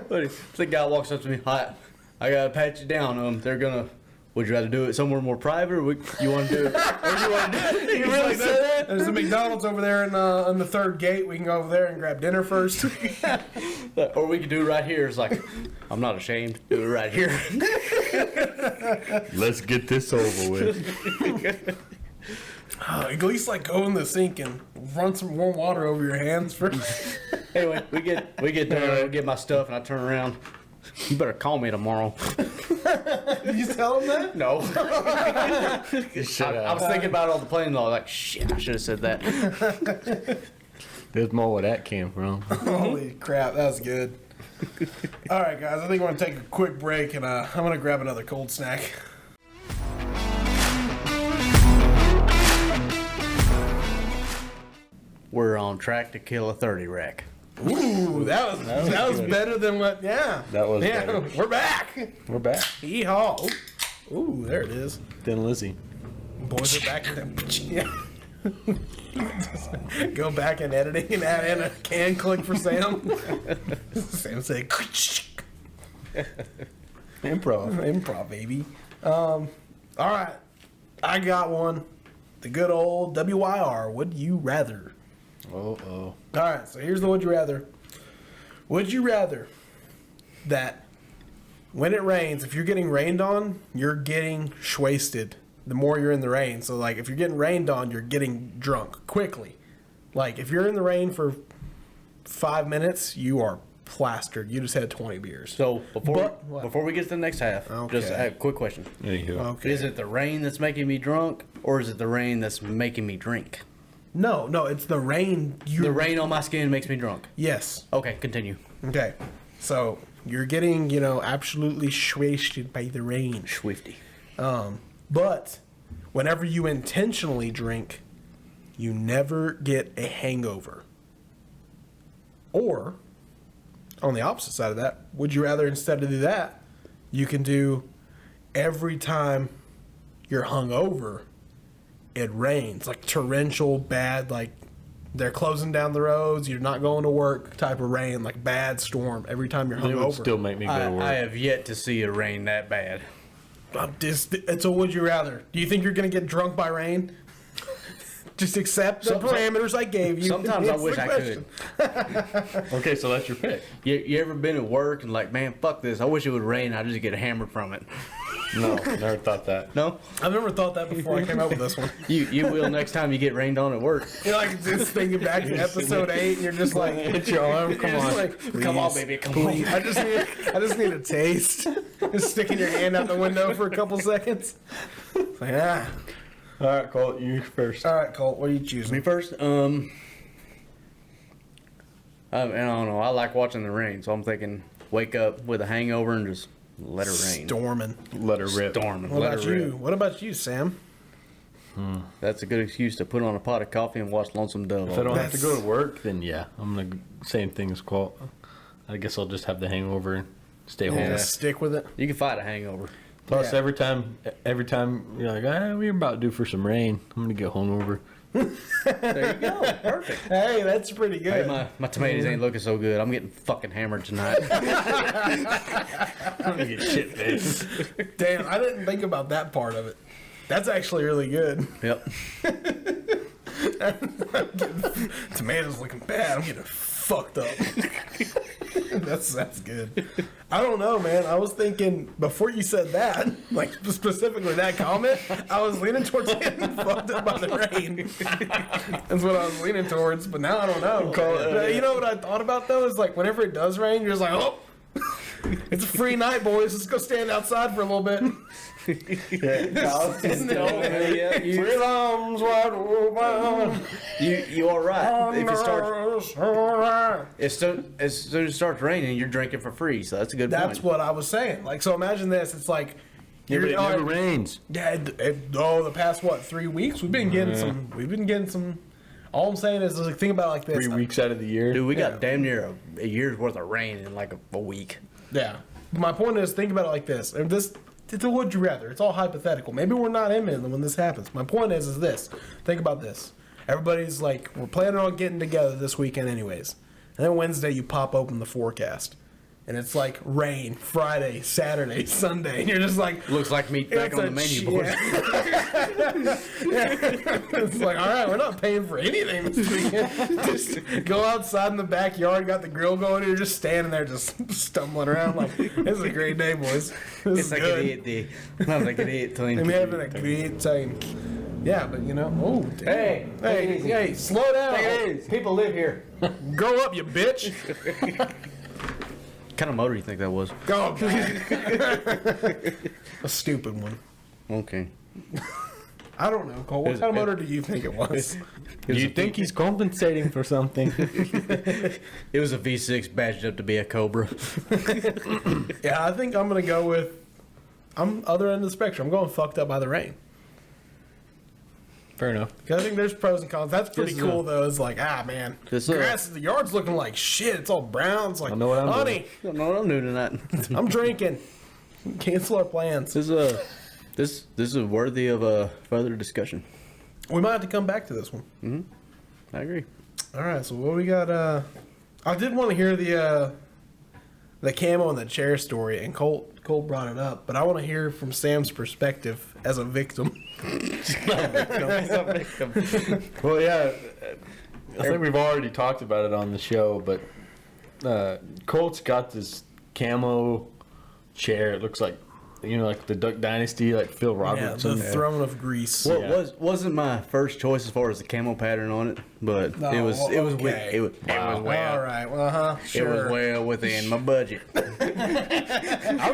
But the guy walks up to me. Hi, I gotta pat you down. They're gonna. Would you rather do it somewhere more private, or you want to do it? Or you want to do it? You really say that? There's a McDonald's over there on the third gate. We can go over there and grab dinner first. Or we could do it right here. It's like, I'm not ashamed. Do it right here. Let's get this over with. At least like go in the sink and run some warm water over your hands first. Anyway, we get there. We get my stuff, and I turn around. You better call me tomorrow. Did you tell him that? No. I was thinking about all the planes. And I was like, shit, I should have said that. There's more where that came from. Holy crap, that was good. All right, guys, I think we're going to take a quick break, and I'm going to grab another cold snack. We're on track to kill a 30 rack. Ooh, that was better than what, yeah. That was yeah, better. we're back. We're back. Yeehaw. Ooh, there it is. Then Lizzie. Boys are back. Yeah. Go back in editing and add in a can click for Sam. Sam say, improv, baby. All right, I got one. The good old WIR. Would you rather? Oh. All right, so here's the would you rather. Would you rather that when it rains, if you're getting rained on, you're getting wasted the more you're in the rain. So, like, if you're getting rained on, you're getting drunk quickly. Like, if you're in the rain for 5 minutes, you are plastered. You just had 20 beers. So What? before we get to the next half, just Okay. a quick question. Anywho. Okay. Is it the rain that's making me drunk, or is it the rain that's making me drink? No, it's the rain. The rain on my skin makes me drunk. Yes. Okay, continue. Okay. So, you're getting, absolutely wasted by the rain. Swifty. But whenever you intentionally drink, you never get a hangover. Or, on the opposite side of that, would you rather instead of do that, you can do every time you're hungover, it rains. Like torrential, bad, like they're closing down the roads, you're not going to work type of rain, like bad storm every time you're It would hungover. still make me go to work. I have yet to see a rain that bad. It's a would you rather. Do you think you're going to get drunk by rain? Just accept the parameters I gave you. Sometimes I It's wish the I question. could. Okay, so that's your pick. You ever been at work and like, man, fuck this. I wish it would rain. I just get hammered from it. No, never thought that. No, I've never thought that before I came up with this one. you will next time you get rained on at work. You're like just thinking back to episode 8, and you're just like, Hit your arm. Come you're just on. like, Come on, please, baby, come please. I just need a taste. Just sticking your hand out the window for a couple seconds. It's like, ah. All right, Colt, you first. All right, Colt, what are you choosing? Me first. I don't know. I like watching the rain, so I'm thinking wake up with a hangover and just let it rain. Storming. Let her rip. Storm and What let about it you? rip. What about you, Sam? That's a good excuse to put on a pot of coffee and watch Lonesome Dove. If I don't all have to go to work, then yeah, I'm gonna same thing as Colt. I guess I'll just have the hangover and stay home. Just stick with it. You can fight a hangover. Plus, Yeah. every time you're like, we're about due for some rain, I'm gonna get hungover. There you go. Perfect. Hey, that's pretty Hey, good. my tomatoes ain't looking so good. I'm getting fucking hammered tonight. I'm gonna get shit faced. Damn, I didn't think about that part of it. That's actually really good. Yep. Tomatoes looking bad. I'm getting fucked up. That's good. I don't know, man. I was thinking before you said that, like specifically that comment, I was leaning towards getting fucked up by the rain. That's what I was leaning towards. But now I don't know. You know what I thought about though is like whenever it does rain, you're just like, oh, it's a free night, boys. Let's go stand outside for a little bit. Isn't it all, man? You are right. If it starts, as soon as it starts raining, you're drinking for free. So that's a good That's point. what I was saying. Like, so imagine this. It's like, Yeah, but it all never right, rains. yeah, the past, 3 weeks? We've been getting some. All I'm saying is, like, think about it like this. 3 weeks out of the year. Dude, we Yeah. got damn near a year's worth of rain in like a week. Yeah. My point is, think about it like this. And this, it's a would you rather. It's all hypothetical. Maybe we're not in Midland when this happens. My point is this. Think about this. Everybody's like, we're planning on getting together this weekend anyways. And then Wednesday, you pop open the forecast. And it's like rain Friday, Saturday, Sunday. And you're just like, Looks like meat back it's on a the menu, ch- boys. It's like, all right, we're not paying for anything this weekend. Just go outside in the backyard, got the grill going, and you're just standing there, just stumbling around. Like, this is a great day, boys. This It's is like good. an idiot day. I'm like an idiot time. I'm having a great time. Yeah, but you know, oh, damn. Hey, slow down. People live here. Grow up, you bitch. What kind of motor do you think that was? Go back. A stupid one. Okay. I don't know, Cole. What kind of motor do you think it was? Do you think he's compensating for something? It was a V6 badged up to be a Cobra. Yeah, I think I'm gonna go with. I'm other end of the spectrum. I'm going fucked up by the rain. Fair enough. 'Cause I think there's pros and cons. That's pretty This is cool though. It's like, man, This grass, the yard's looking like shit. It's all brown. It's like, I know what I'm honey, I don't know what I'm doing tonight. I'm drinking. Cancel our plans. This is worthy of a further discussion. We might have to come back to this one. I agree. All right, so what we got? I did want to hear the camo and the chair story, and Colt brought it up, but I want to hear from Sam's perspective as a victim. Well, yeah, I think we've already talked about it on the show, but Colt's got this camo chair. It looks like, like the Duck Dynasty, like Phil Yeah, Robertson. the throne of Greece. Well, Yeah. wasn't my first choice as far as the camo pattern on it, but No, it was okay. it was All well right, well, it sure. was well within my budget. I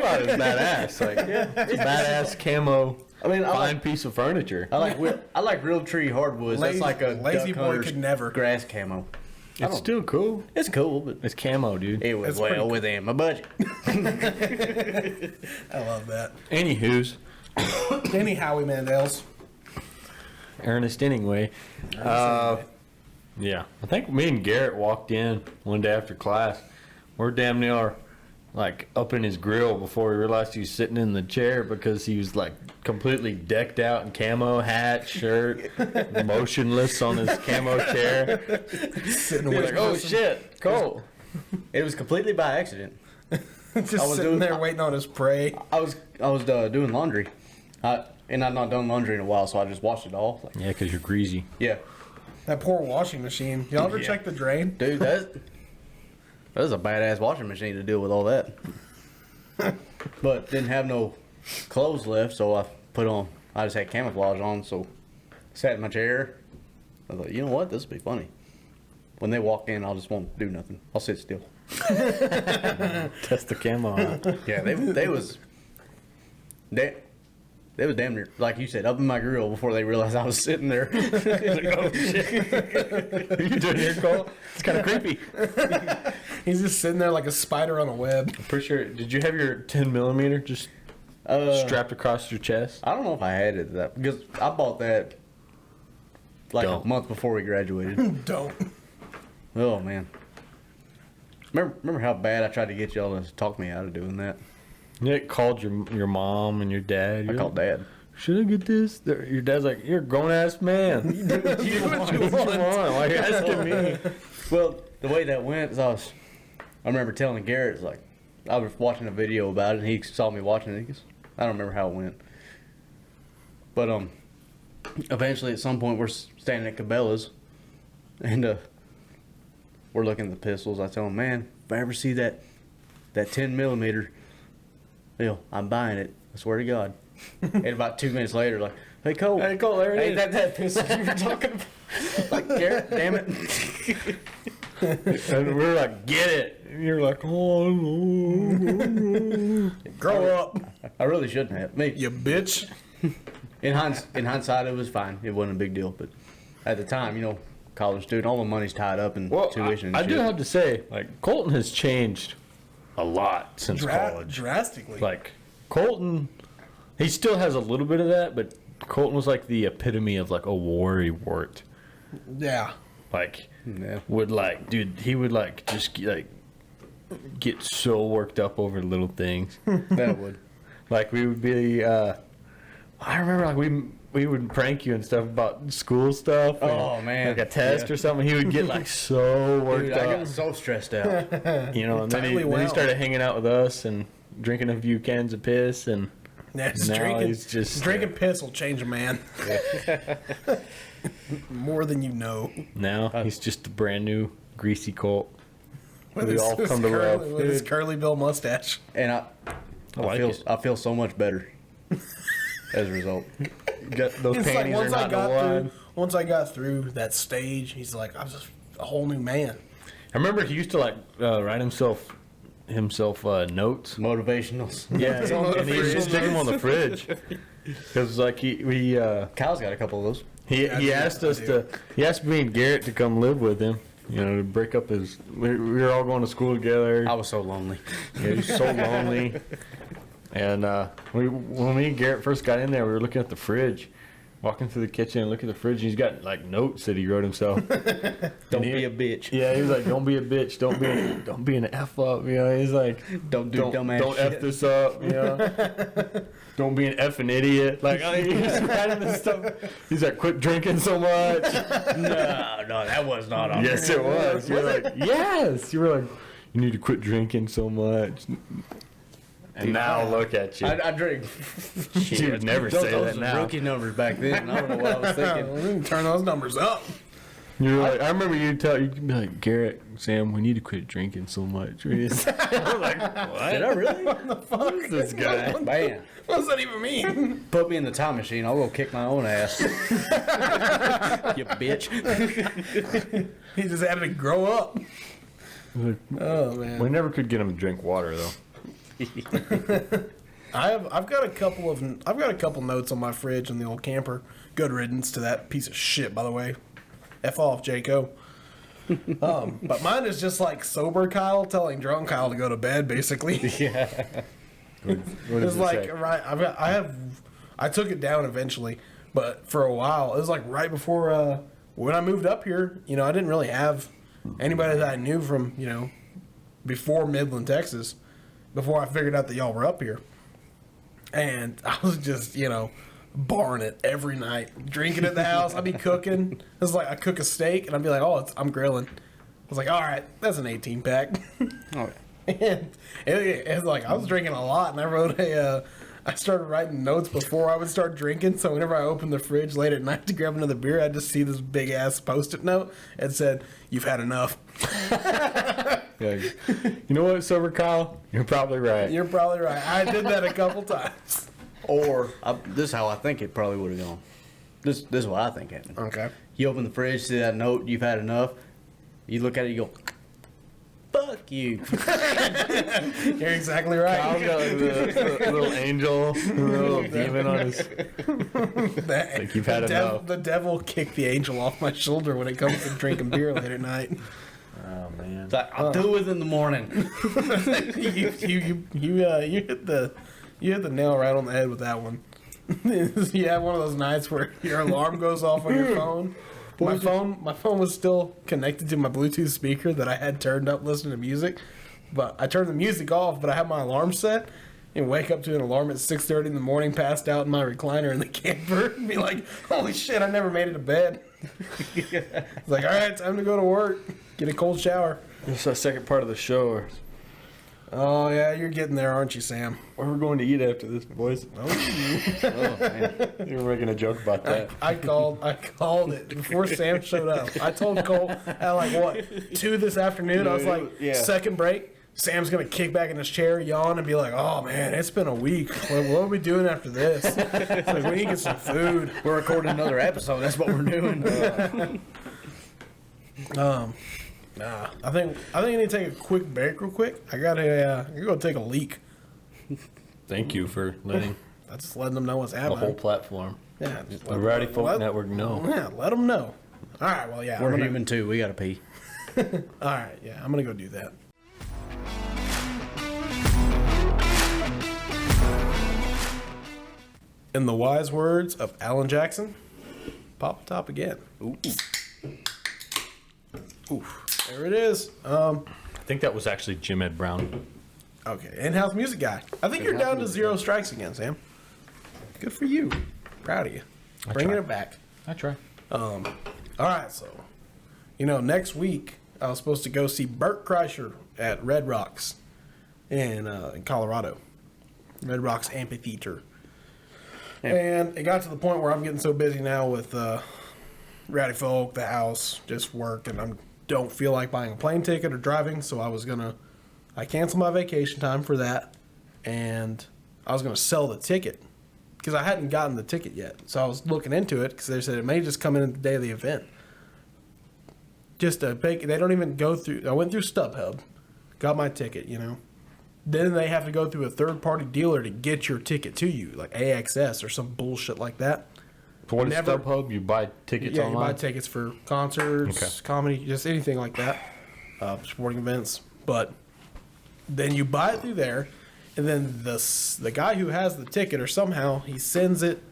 thought it was badass. Like, it's a badass camo. I mean, Fine piece of furniture. I like real tree hardwoods. Lazy- That's like a lazy duck boy hunter's could never. grass camo. It's still cool. It's cool, but It's camo, dude. it was It's pretty well cool. within my budget. I love that. Anywho's, Any Howie Mandels. Ernest Hemingway. Yeah, I think me and Garrett walked in one day after class. We're damn near like up in his grill before we realized he was sitting in the chair because he was like completely decked out in camo, hat, shirt, motionless on his camo chair. Sitting We're with like, oh shit, Cole. It was completely by accident. just I was sitting doing- there waiting on his prey. I was doing laundry, and I've not done laundry in a while, so I just washed it all. Like, Yeah, because you're greasy. yeah, That poor washing machine. Y'all ever check the drain? dude, that was a badass washing machine to deal with all that. But didn't have no clothes left, so I just had camouflage on, so sat in my chair. I thought, you know what, this will be funny. When they walk in, I just won't do nothing. I'll sit still. Test the camo on. Yeah, they was damn near, like you said, up in my grill before they realized I was sitting there. Like, oh shit! Are you doing here, Cole? It's kind of creepy. He's just sitting there like a spider on a web. I'm pretty sure. Did you have your 10mm just strapped across your chest? I don't know if I had it that because I bought that like Don't. a month before we graduated. Don't. Oh man. Remember how bad I tried to get y'all to talk me out of doing that? You called your mom and your dad. I called Dad. Should I get this? Your dad's like, you're a grown ass man. You do what you want. Why are you asking me? Well, the way that went is I remember telling Garrett, it's like, I was watching a video about it and he saw me watching it. He goes, I don't remember how it went. But eventually at some point we're standing at Cabela's and we're looking at the pistols. I tell him, man, if I ever see that 10mm, I'm buying it. I swear to God. And about 2 minutes later, like, hey Cole, there it ain't is. that pistol you were talking about? Like, Garrett, damn it. And we were like, get it. And you're like, oh no. Grow up, I really shouldn't have. Maybe you bitch. in hindsight, it was fine. It wasn't a big deal. But at the time, college student, all the money's tied up in tuition. I and do shit. have to say, like, Colton has changed a lot since college. Drastically. Like, Colton, he still has a little bit of that, but Colton was like the epitome of like a worry wart. Yeah. Like, Yeah. would like, dude, he would like just get so worked up over little things. That would. Like, we would be, I remember like we would prank you and stuff about school stuff. Oh, man. Like a test Yeah. or something. He would get like so worked Dude, I up. got so stressed out. And then Tightly he wound. started hanging out with us and drinking a few cans of piss, and Yeah, now drinking, he's just drinking piss will change a man. More than you know. now he's just a brand new greasy Colt. With We his- all his come to curly, love. with his curly bill mustache. And I like feel it. I feel so much better as a result. Got those It's like panties are not the one. once I got through that stage, he's like, I was just a whole new man. I remember he used to like write himself notes. Motivationals. Yeah, and he used to stick them on the fridge. Because like Kyle's got a couple of those. he I do, asked I us do. he asked me and Garrett to come live with him. To break up his. We were all going to school together. I was so lonely. Yeah, he was so lonely. And when me and Garrett first got in there, we were looking at the fridge, walking through the kitchen and looking at the fridge. And he's got like notes that he wrote himself. Don't be a bitch. Yeah, he was like, "Don't be a bitch. Don't be an f up." He's like, Don't do dumbass don't shit. f this up." Don't be an effing idiot. Like he's writing this stuff. He's like, "Quit drinking so much." No, that was not on Yes, it was. You're like, yes. You were like, you need to quit drinking so much. And now look at you. I drink. You would never Those say were that some now. rookie numbers back then. I don't know what I was thinking. We can turn those numbers up. You're like, I remember you'd be like, Garrett, Sam, we need to quit drinking so much. I'm like, what? Did I really? What the fuck? Who's this guy? Man, What does that even mean? put me in the time machine. I'll go kick my own ass. You bitch. He just had to grow up. Like, Oh man. we never could get him to drink water though. I've got a couple notes on my fridge in the old Good riddance to that piece of shit, by the way. F off, Jaco. But mine is just like sober Kyle telling drunk Kyle to go to bed, basically. What does It's it like say? right. I took it down eventually, but for a while it was like right before when I moved up here. I didn't really have anybody that I knew from before Midland, Texas. Before I figured out that y'all were up here, and I was just barring it every night, drinking at the house. I'd be cooking. It was like I cook a steak and I'd be like, I'm grilling. I was like, all right, that's an 18 pack. Oh, And it's like I was drinking a lot, and I started writing notes before I would start drinking. So whenever I opened the fridge late at night to grab another beer, I'd just see this big ass Post-it note and said, "You've had enough." Yeah. You know what, sober Kyle? You're probably right. You're probably right. I did that a couple times. Or this is how I think it probably would have gone. This is what I think happened. Okay. You open the fridge, see that note, you've had enough. You look at it, you go, fuck you. You're exactly right. Kyle's got like the little angel, the little demon on his. Like you've had enough. The devil kicked the angel off my shoulder when it comes to drinking beer late at night. Oh man. It's like, I'll do it in the morning. You hit the nail right on the head with that one. You had one of those nights where your alarm goes off on your phone. My phone was still connected to my Bluetooth speaker that I had turned up listening to music, but I turned the music off. But I had my alarm set, and wake up to an alarm at 6:30 in the morning, passed out in my recliner in the camper, and be like, "Holy shit! I never made it to bed." It's like, all right, time to go to work. Get a cold shower. This is the second part of the show. Or Oh yeah, you're getting there, aren't you, Sam? where we're going to eat after this, boys. Oh, man. You were making a joke about that. I called it before Sam showed up. I told Cole at like what 2 this afternoon. I was like, Yeah. second break. Sam's gonna kick back in his chair, yawn, and be like, "Oh man, it's been a week. What are we doing after this? It's like, we need to get some food." We're recording another episode. That's what we're doing. Nah, I think I need to take a quick break, real quick. I gotta go take a leak. Thank you for letting I just letting them know what's the happening. whole platform, Yeah, just the Rowdy Folk Network, know. Yeah, let them know. All right, well, yeah, We're I'm gonna, human too. We gotta pee. all right, yeah, I'm gonna go do that. In the wise words of Alan Jackson, pop top again. Oof. There it is. I think that was actually Jim Ed Brown. Okay, in-house music guy. I think you're down to 0 strikes again, Sam. Good for you. Proud of you. Bringing try. it back. I try. All right, so, next week I was supposed to go see Bert Kreischer at Red Rocks in Colorado. Red Rocks Amphitheater. Yeah. And it got to the point where I'm getting so busy now with Rowdy Folk, the house, just work, and I don't feel like buying a plane ticket or driving, so I canceled my vacation time for that, and I was going to sell the ticket because I hadn't gotten the ticket yet. So I was looking into it because they said it may just come in the day of the event. Just a big, they don't even go through, I went through StubHub, got my ticket, Then they have to go through a third-party dealer to get your ticket to you, like AXS or some bullshit like that. What is Never- StubHub? You buy tickets Yeah, online? you buy tickets for concerts, Okay. comedy, just anything like that, sporting events. But then you buy it through there, and then the guy who has the ticket, or somehow he sends it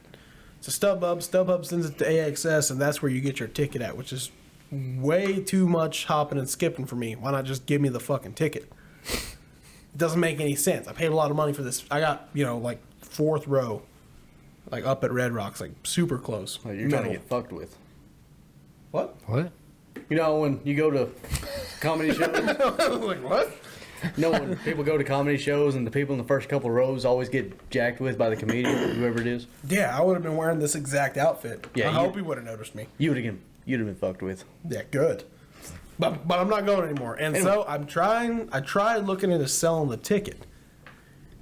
to StubHub. StubHub sends it to AXS, and that's where you get your ticket at, which is way too much hopping and skipping for me. Why not just give me the fucking ticket? It doesn't make any sense. I paid a lot of money for this. I got, like 4th row, like up at Red Rocks, like super close. Like, you're trying to Middle. get fucked with. What? What? When you go to comedy shows, Like what? when people go to comedy shows and the people in the first couple rows always get jacked with by the comedian, whoever it is, Yeah, I would have been wearing this exact outfit. Yeah, I you- hope he would have noticed me. you'd have been fucked with. Yeah, good. But I'm not going anymore. And Anyway. so I tried looking into selling the ticket.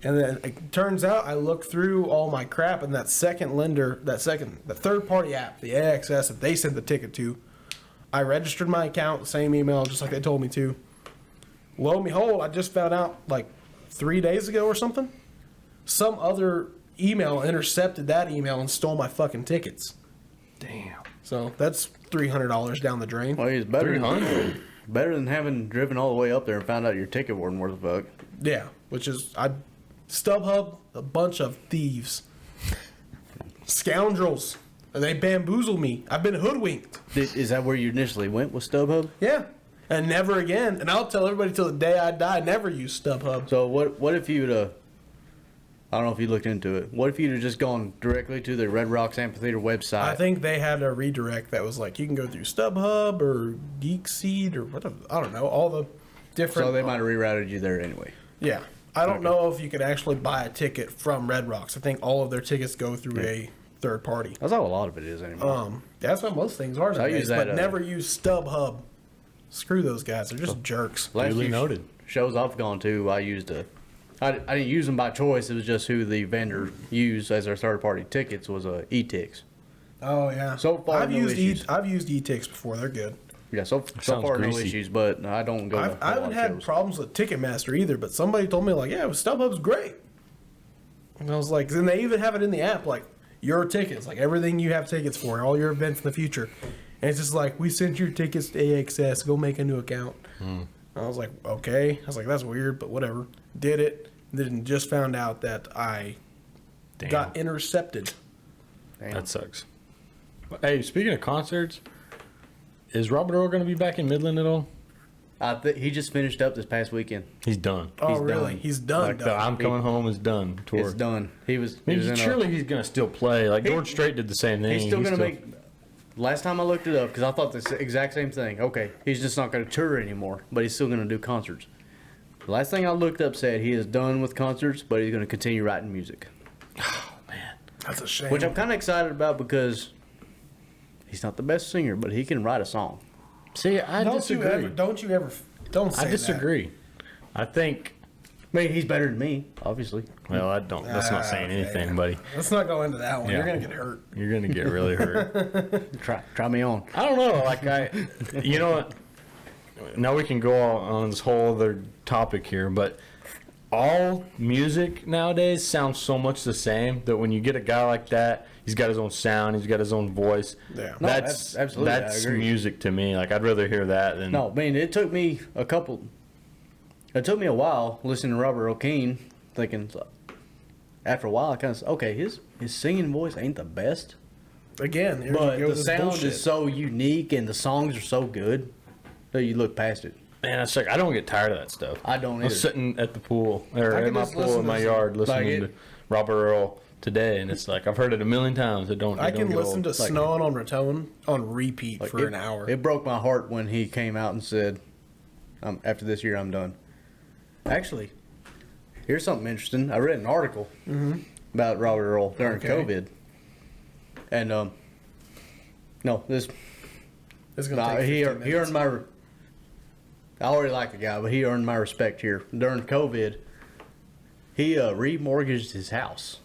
And then it turns out I looked through all my crap, and that the third party app, the AXS that they sent the ticket to, I registered my account, the same email, just like they told me to. Lo and behold, I just found out like 3 days ago or something, some other email intercepted that email and stole my fucking tickets. Damn. So that's $300 down the drain. Well, it's better than having driven all the way up there and found out your ticket wasn't worth a fuck. Yeah, which is StubHub, a bunch of thieves, scoundrels. They bamboozled me. I've been hoodwinked. Is that where you initially went with StubHub? Yeah, and never again. And I'll tell everybody till the day I die, never use StubHub. So what if you'd I don't know if you looked into it. What if you'd have just gone directly to the Red Rocks Amphitheater website? I think they had a redirect that was like you can go through StubHub or GeekSeed or whatever. I don't know, all the different. so they might have rerouted you there anyway. Yeah, I don't know if you could actually buy a ticket from Red Rocks. I think all of their tickets go through a third party. That's how a lot of it is anymore. That's what most things are I nowadays, use that, but never use StubHub. Screw those guys. They're just jerks. Last Duly few noted. shows I've gone to, I I didn't use them by choice. It was just who the vendor used as their third-party tickets was eTix. Oh yeah. So far, I've no used issues. I've used e-tix before. They're good. Yeah, so Sounds far greasy. no issues, but I don't go. to a I lot haven't of had shows. problems with Ticketmaster either, but somebody told me like, yeah, StubHub's great. And I was like, and they even have it in the app, like your tickets, like everything you have tickets for, all your events in the future. And it's just like, we sent your tickets to AXS, go make a new account. I was like, okay. I was like, that's weird, but whatever. Did it. Then just found out that I Damn. got intercepted. That sucks. Hey, speaking of concerts, is Robert Earl going to be back in Midland at all? He just finished up this past weekend. He's done. Oh, He's really? done. He's done. Like the done. I'm Coming Home is done tour. It's done. He was. I mean, he was in surely he's going to still play. Like George Strait did the same thing. he's still going to make. Last time I looked it up, because I thought the exact same thing. Okay, he's just not going to tour anymore, but he's still going to do concerts. The last thing I looked up said he is done with concerts, but he's going to continue writing music, That's a shame. which I'm kind of excited about because he's not the best singer, but he can write a song. See, I don't disagree. you ever, don't say I disagree. I think. I mean, he's better than me, obviously. Well, I don't. That's not saying anything, buddy. that. Let's not go into that one. Yeah. You're going to get hurt. You're going to get really hurt. Try me on. I don't know. Like you know what? Now we can go on this whole other topic here, but all music nowadays sounds so much the same that when you get a guy like that, he's got his own sound, he's got his own voice. Yeah. No, That's absolutely, I that's agree. music to me. Like I'd rather hear that than No, I mean, it took me It took me a while listening to Robert O'Kane, thinking. After a while, I kind of said, okay, his singing voice ain't the best, Again, here but you go the with this sound bullshit. is so unique and the songs are so good that you look past it. Man, it's like I don't get tired of that stuff. I don't I was either. sitting at the pool or I in can my just pool listen in my to yard like listening it- to Robert Earl today, and it's like I've heard it a million times. It don't. I it don't can get listen old. to Snowing on Raton on repeat Like, for an hour. It broke my heart when he came out and said, after this year, I'm done. Actually, here's something interesting. I read an article about Robert Earl during Okay. COVID. And, no, this, It's gonna take he 15 minutes. earned my, I already like the guy, but he earned my respect here. During COVID, he remortgaged his house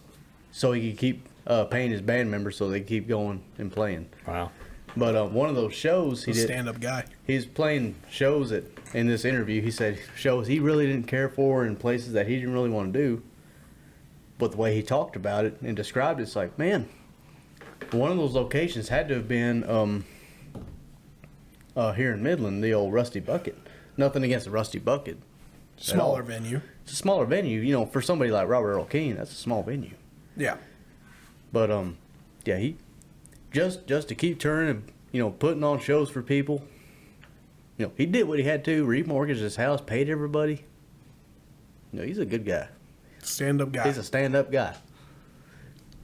so he could keep paying his band members so they could keep going and playing. Wow. But one of those shows he He's a did, stand-up guy. he's playing shows that in this interview he said shows he really didn't care for in places that he didn't really want to do. But the way he talked about it and described it, it's like, man, one of those locations had to have been here in Midland, the old Rusty Bucket. Nothing against the Rusty Bucket. Smaller venue. It's a smaller venue, you know, for somebody like Robert Earl Keen, that's a small venue. Yeah. But yeah, he just to keep turning and, you know, putting on shows for people. You know, he did what he had to, remortgaged his house, paid everybody. You know, he's a good guy. Stand-up guy. He's a stand-up guy.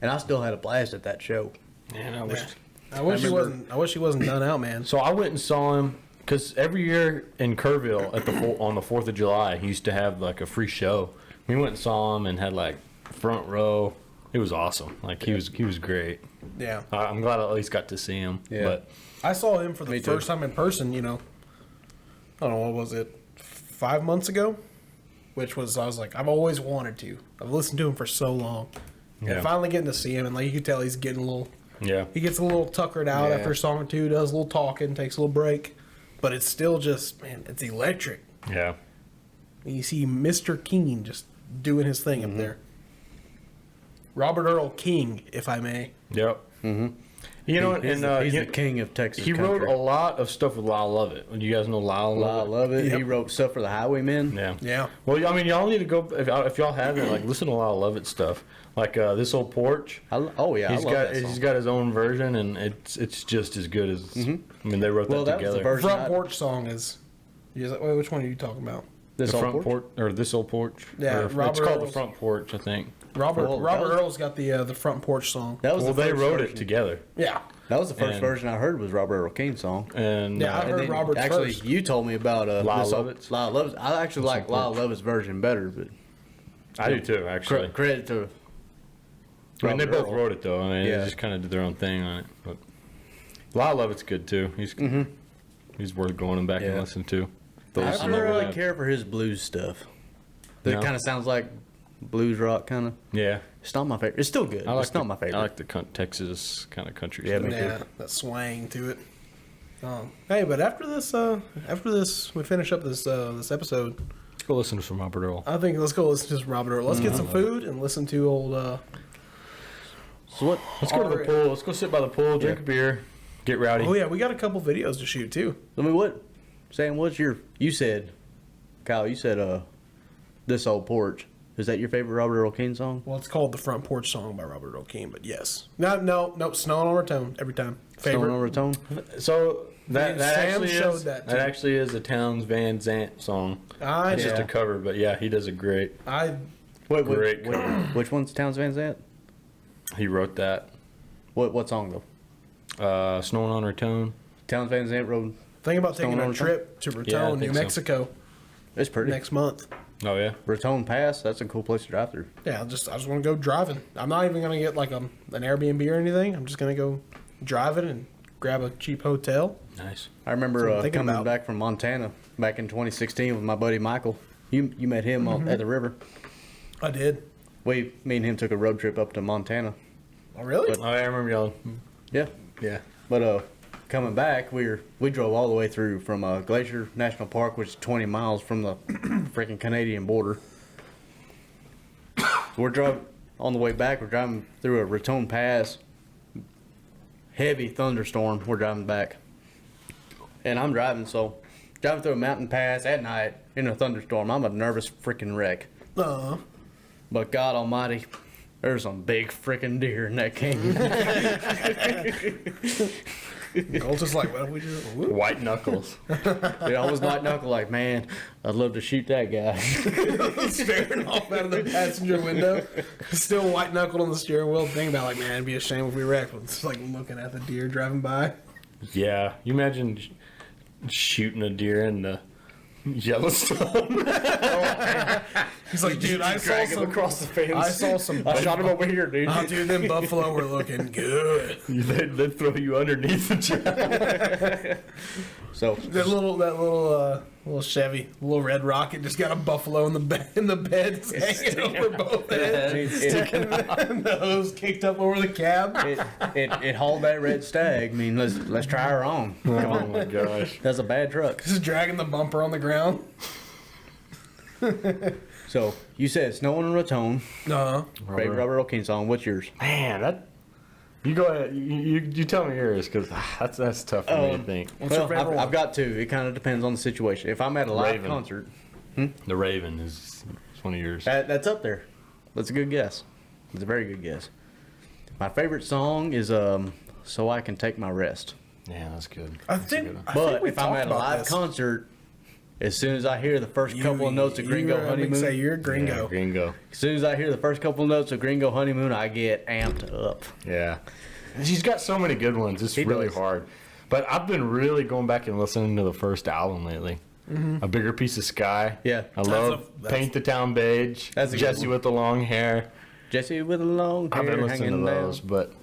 And I still had a blast at that show. Man, I wish. I wish he remember- wasn't. I wish he wasn't done out, man. So I went and saw him because every year in Kerrville at on the 4th of July, he used to have like a free show. We went and saw him and had like front row. It was awesome. Like he was great. Yeah. I'm glad I at least got to see him. Yeah. But I saw him for the Me too. first time in person. You know, I don't know, what was it, 5 months ago? Which was, I was like, I've always wanted to. I've listened to him for so long. Yeah. And finally getting to see him, and like you can tell, he's getting a little. yeah, He gets a little tuckered out Yeah. after a song or two, does a little talking, takes a little break, but it's still just, man, it's electric. yeah. And you see Mr. King just doing his thing up there. Robert Earl King, if I may. Yep. Mm-hmm. You know, He's, and he's he, the king of Texas he wrote country. a lot of stuff with Lyle Lovett. Do you guys know Lyle I Lovett? love it. Yep. He wrote stuff for the Highwaymen. Yeah. Yeah. Well, I mean, y'all need to go if y'all haven't, like, listen to Lyle Lovett stuff. Like This Old Porch. Oh yeah, He's I love got that song. he's got his own version, and it's just as good as. I mean, they wrote Well, that that was together. the version Front I- porch song is. Wait, which one are you talking about? This the Old front Porch? porch or This Old Porch. Yeah, Or it's Robert called the Earl's- front porch, I think. Robert Well, Robert that was- Earl's got the front porch song. That was Well, the they first wrote version. it together, Yeah. That was the first And- version I heard was Robert Earl King's song. and Yeah, I And heard then Robert's actually, first. you told me about Lyle this old- Lovett's? Lyle Lovett's. I actually like Lyle Lovett's version better, but I do too, actually. credit to. I mean, they Robert both Earl. wrote it though. I mean, Yeah. they just kind of did their own thing on it. But Lyle Lovett's good too. He's worth going back and Yeah. listening to. I Those don't never really had- care for his blues stuff. That No. kind of sounds like blues rock kind of. Yeah. It's not my favorite. It's still good. It's not my favorite. I like the Texas kind of country Yeah, stuff. me too. Yeah, that swang to it. Hey, but after this, we finish up this episode. Let's go listen to some Robert Earl. I think let's go listen to some Robert Earl. Let's get some food and listen to old. So what? Let's go to the pool. Let's go sit by the pool, drink a beer, get rowdy. Oh yeah, we got a couple videos to shoot too. I mean, what? Sam, what's your? You said, Kyle. You said, "This Old Porch." Is that your favorite Robert Earl Keen song? Well, it's called the Front Porch Song by Robert Earl Keen, but yes, no, Snowing on Raton every time. Favorite. Snowing on Raton. So that Sam actually showed is that, that, too. actually is a Towns Van Zant song. I It's just Yeah. a cover, but yeah, he does a great. Great cover. Which one's Towns Van Zandt? He wrote that. What song though? Snowing on Raton. Towns Van Zandt wrote. think about taking Snowing a on trip to Yeah, I Raton, New think so. Mexico It's pretty. next month. Oh yeah. Raton Pass. That's a cool place to drive through. Yeah, I just want to go driving. I'm not even gonna get like an Airbnb or anything. I'm just gonna go driving and grab a cheap hotel. Nice. I remember That's what I'm thinking coming about. back from Montana back in 2016 with my buddy Michael. You met him at the river. I did. Me and him took a road trip up to Montana. Oh really? Oh, yeah, I remember yelling. Yeah, Yeah. but coming back, we drove all the way through from Glacier National Park, which is 20 miles from the freaking Canadian border. We're driving on the way back. We're driving through a Raton Pass. Heavy thunderstorm. We're driving back, and I'm driving through a mountain pass at night in a thunderstorm. I'm a nervous freaking wreck. But God Almighty, there's some big freaking deer in that canyon. Colt's just like, what if we do? Whoop. White knuckles. Dude, I was white knuckle like, man, I'd love to shoot that guy. Staring off out of the passenger window, still white knuckled on the steering wheel. Thinking about like, man, it'd be a shame if we wrecked. It's like looking at the deer driving by. Yeah. You imagine shooting a deer in the Yellowstone. He's like, dude, I saw Drag him some across the fence. I saw some. I shot him over here, dude. Oh, dude, them buffalo were looking good. They'd throw you underneath the truck. So That little Chevy, little red rocket, just got a buffalo in the bed, it's hanging over both ends. And the hose kicked up over the cab. it hauled that red stag. I mean, let's try her on. Oh my gosh. That's a bad truck. Just dragging the bumper on the ground. So you said Snowing on Raton, Uh-huh. favorite Robert Earl Keen song. What's yours? Man, that. You go ahead. You tell me yours because that's tough for me to think. What's your Well, favorite one? I've got two. It kind of depends on the situation. If I'm at a live Raven. concert, The Raven is one of yours. that's up there. That's a good guess. It's a very good guess. My favorite song is "So I Can Take My Rest." Yeah, that's good. I That's a think, good one. I think But we if I'm talked at a about live this. concert, as soon as I hear the first couple of notes of Gringo Say Honeymoon, you're a gringo. Yeah, Gringo. as soon as I hear the first couple of notes of Gringo Honeymoon, I get amped up. Yeah. She's got so many good ones. It's He really does. hard. But I've been really going back and listening to the first album lately. A Bigger Piece of Sky. Yeah. I love Paint the Town Beige. That's a good Jesse one. with the long hair. Jesse with a long hair I've been listening hanging to down. those. But,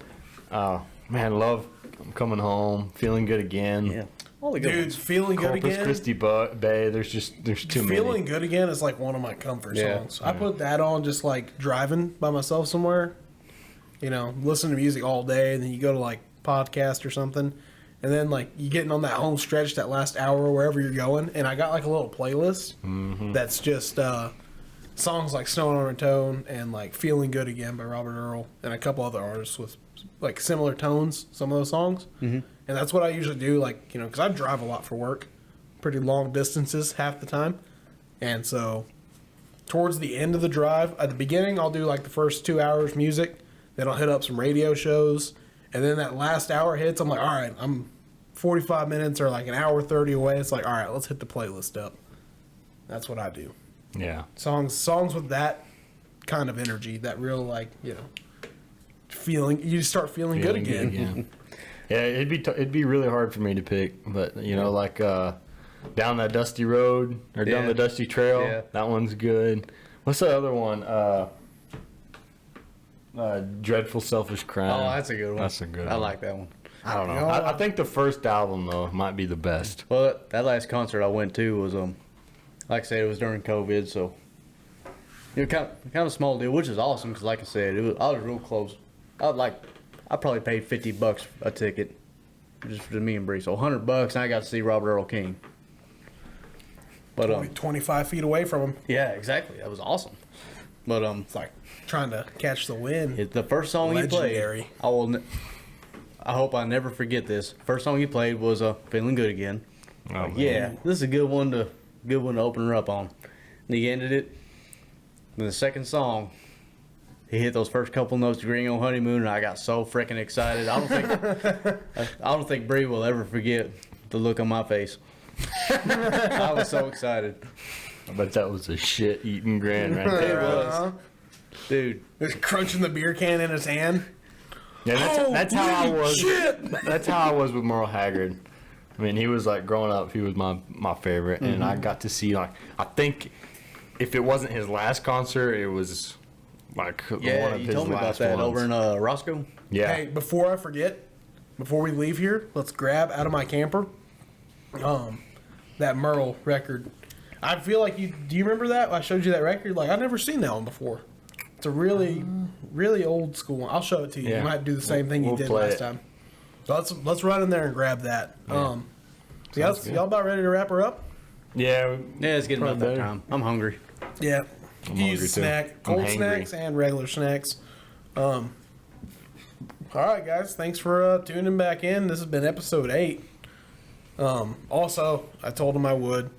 man, love I'm Coming Home. Feeling Good Again. Yeah, all the good Dude, ones. Feeling Good Corpus Again. Christi Bay. There's too Feeling many. Good Again is like one of my comfort Yeah. songs. I put that on just like driving by myself somewhere. You know, listen to music all day, and then you go to like podcast or something, and then like you getting on that home stretch, that last hour wherever you're going, and I got like a little playlist that's just songs like Snowing on a Tone and like Feeling Good Again by Robert Earl and a couple other artists with like similar tones, some of those songs. And that's what I usually do, like, you know, because I drive a lot for work, pretty long distances half the time. And so towards the end of the drive, at the beginning, I'll do like the first 2 hours music, then I'll hit up some radio shows. And then that last hour hits, I'm like, all right, I'm 45 minutes or like an hour 30 away. It's like, all right, let's hit the playlist up. That's what I do. Yeah. Songs with that kind of energy, that real like, you know, feeling, you start feeling good again. Yeah, it'd be really hard for me to pick, but you know, like Down That Dusty Road or Down Yeah. the Dusty Trail. Yeah. That one's good. What's the other one? Dreadful Selfish Crime. Oh, that's a good one. That's a good I one. like that one. I don't know. You know, I think the first album though might be the best. Well, that last concert I went to was like I said, it was during COVID, so kind of a small deal, which is awesome because, like I said, I was real close. I probably paid $50 a ticket just for me and Bree. So $100, and I got to see Robert Earl King. But 25 feet away from him. yeah, exactly. That was awesome. But It's like trying to catch the wind. the first song Legendary. he played, I hope I never forget this. First song he played was "Feeling Good Again." Oh, Yeah, this is a good one to open her up on. And he ended it. And the second song, he hit those first couple notes of "Green on Honeymoon," and I got so freaking excited. I don't think Bree will ever forget the look on my face. I was so excited. I bet that was a shit-eating grin right there. It was, dude. Just crunching the beer can in his hand. Yeah, that's how I Holy was. shit! That's how I was with Merle Haggard. I mean, he was like growing up. He was my favorite, and I got to see like I think if it wasn't his last concert, it was like Yeah, one of you his told me about last that ones. over in Roscoe. Yeah. Hey, before I forget, before we leave here, let's grab out of my camper that Merle record. I feel like do you remember that? I showed you that record. Like, I've never seen that one before. It's a really, really old school one. I'll show it to you. Yeah. You might do the same thing you We'll did play last it. time. So let's run in there and grab that. Yeah. Y'all about ready to wrap her up? Yeah. Yeah, it's getting about Probably that better. time. I'm hungry. Yeah. I'm Use hungry, too. snack, I'm cold hangry. snacks and regular snacks. All right, guys. Thanks for tuning back in. This has been episode 8. Also, I told him I would.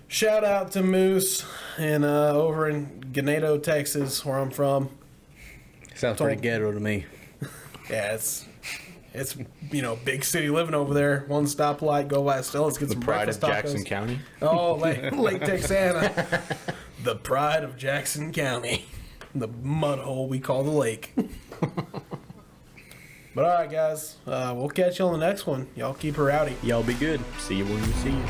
Shout out to Moose and over in Ganado, Texas, where I'm from. Sounds pretty ghetto to me. Yeah, it's big city living over there. One stoplight, go by still. Let's get The some pride breakfast of tacos. Jackson County. Oh, Lake Texana. The pride of Jackson County. The mud hole we call the lake. But all right, guys. We'll catch you on the next one. Y'all keep her rowdy. Y'all be good. See you when you see you.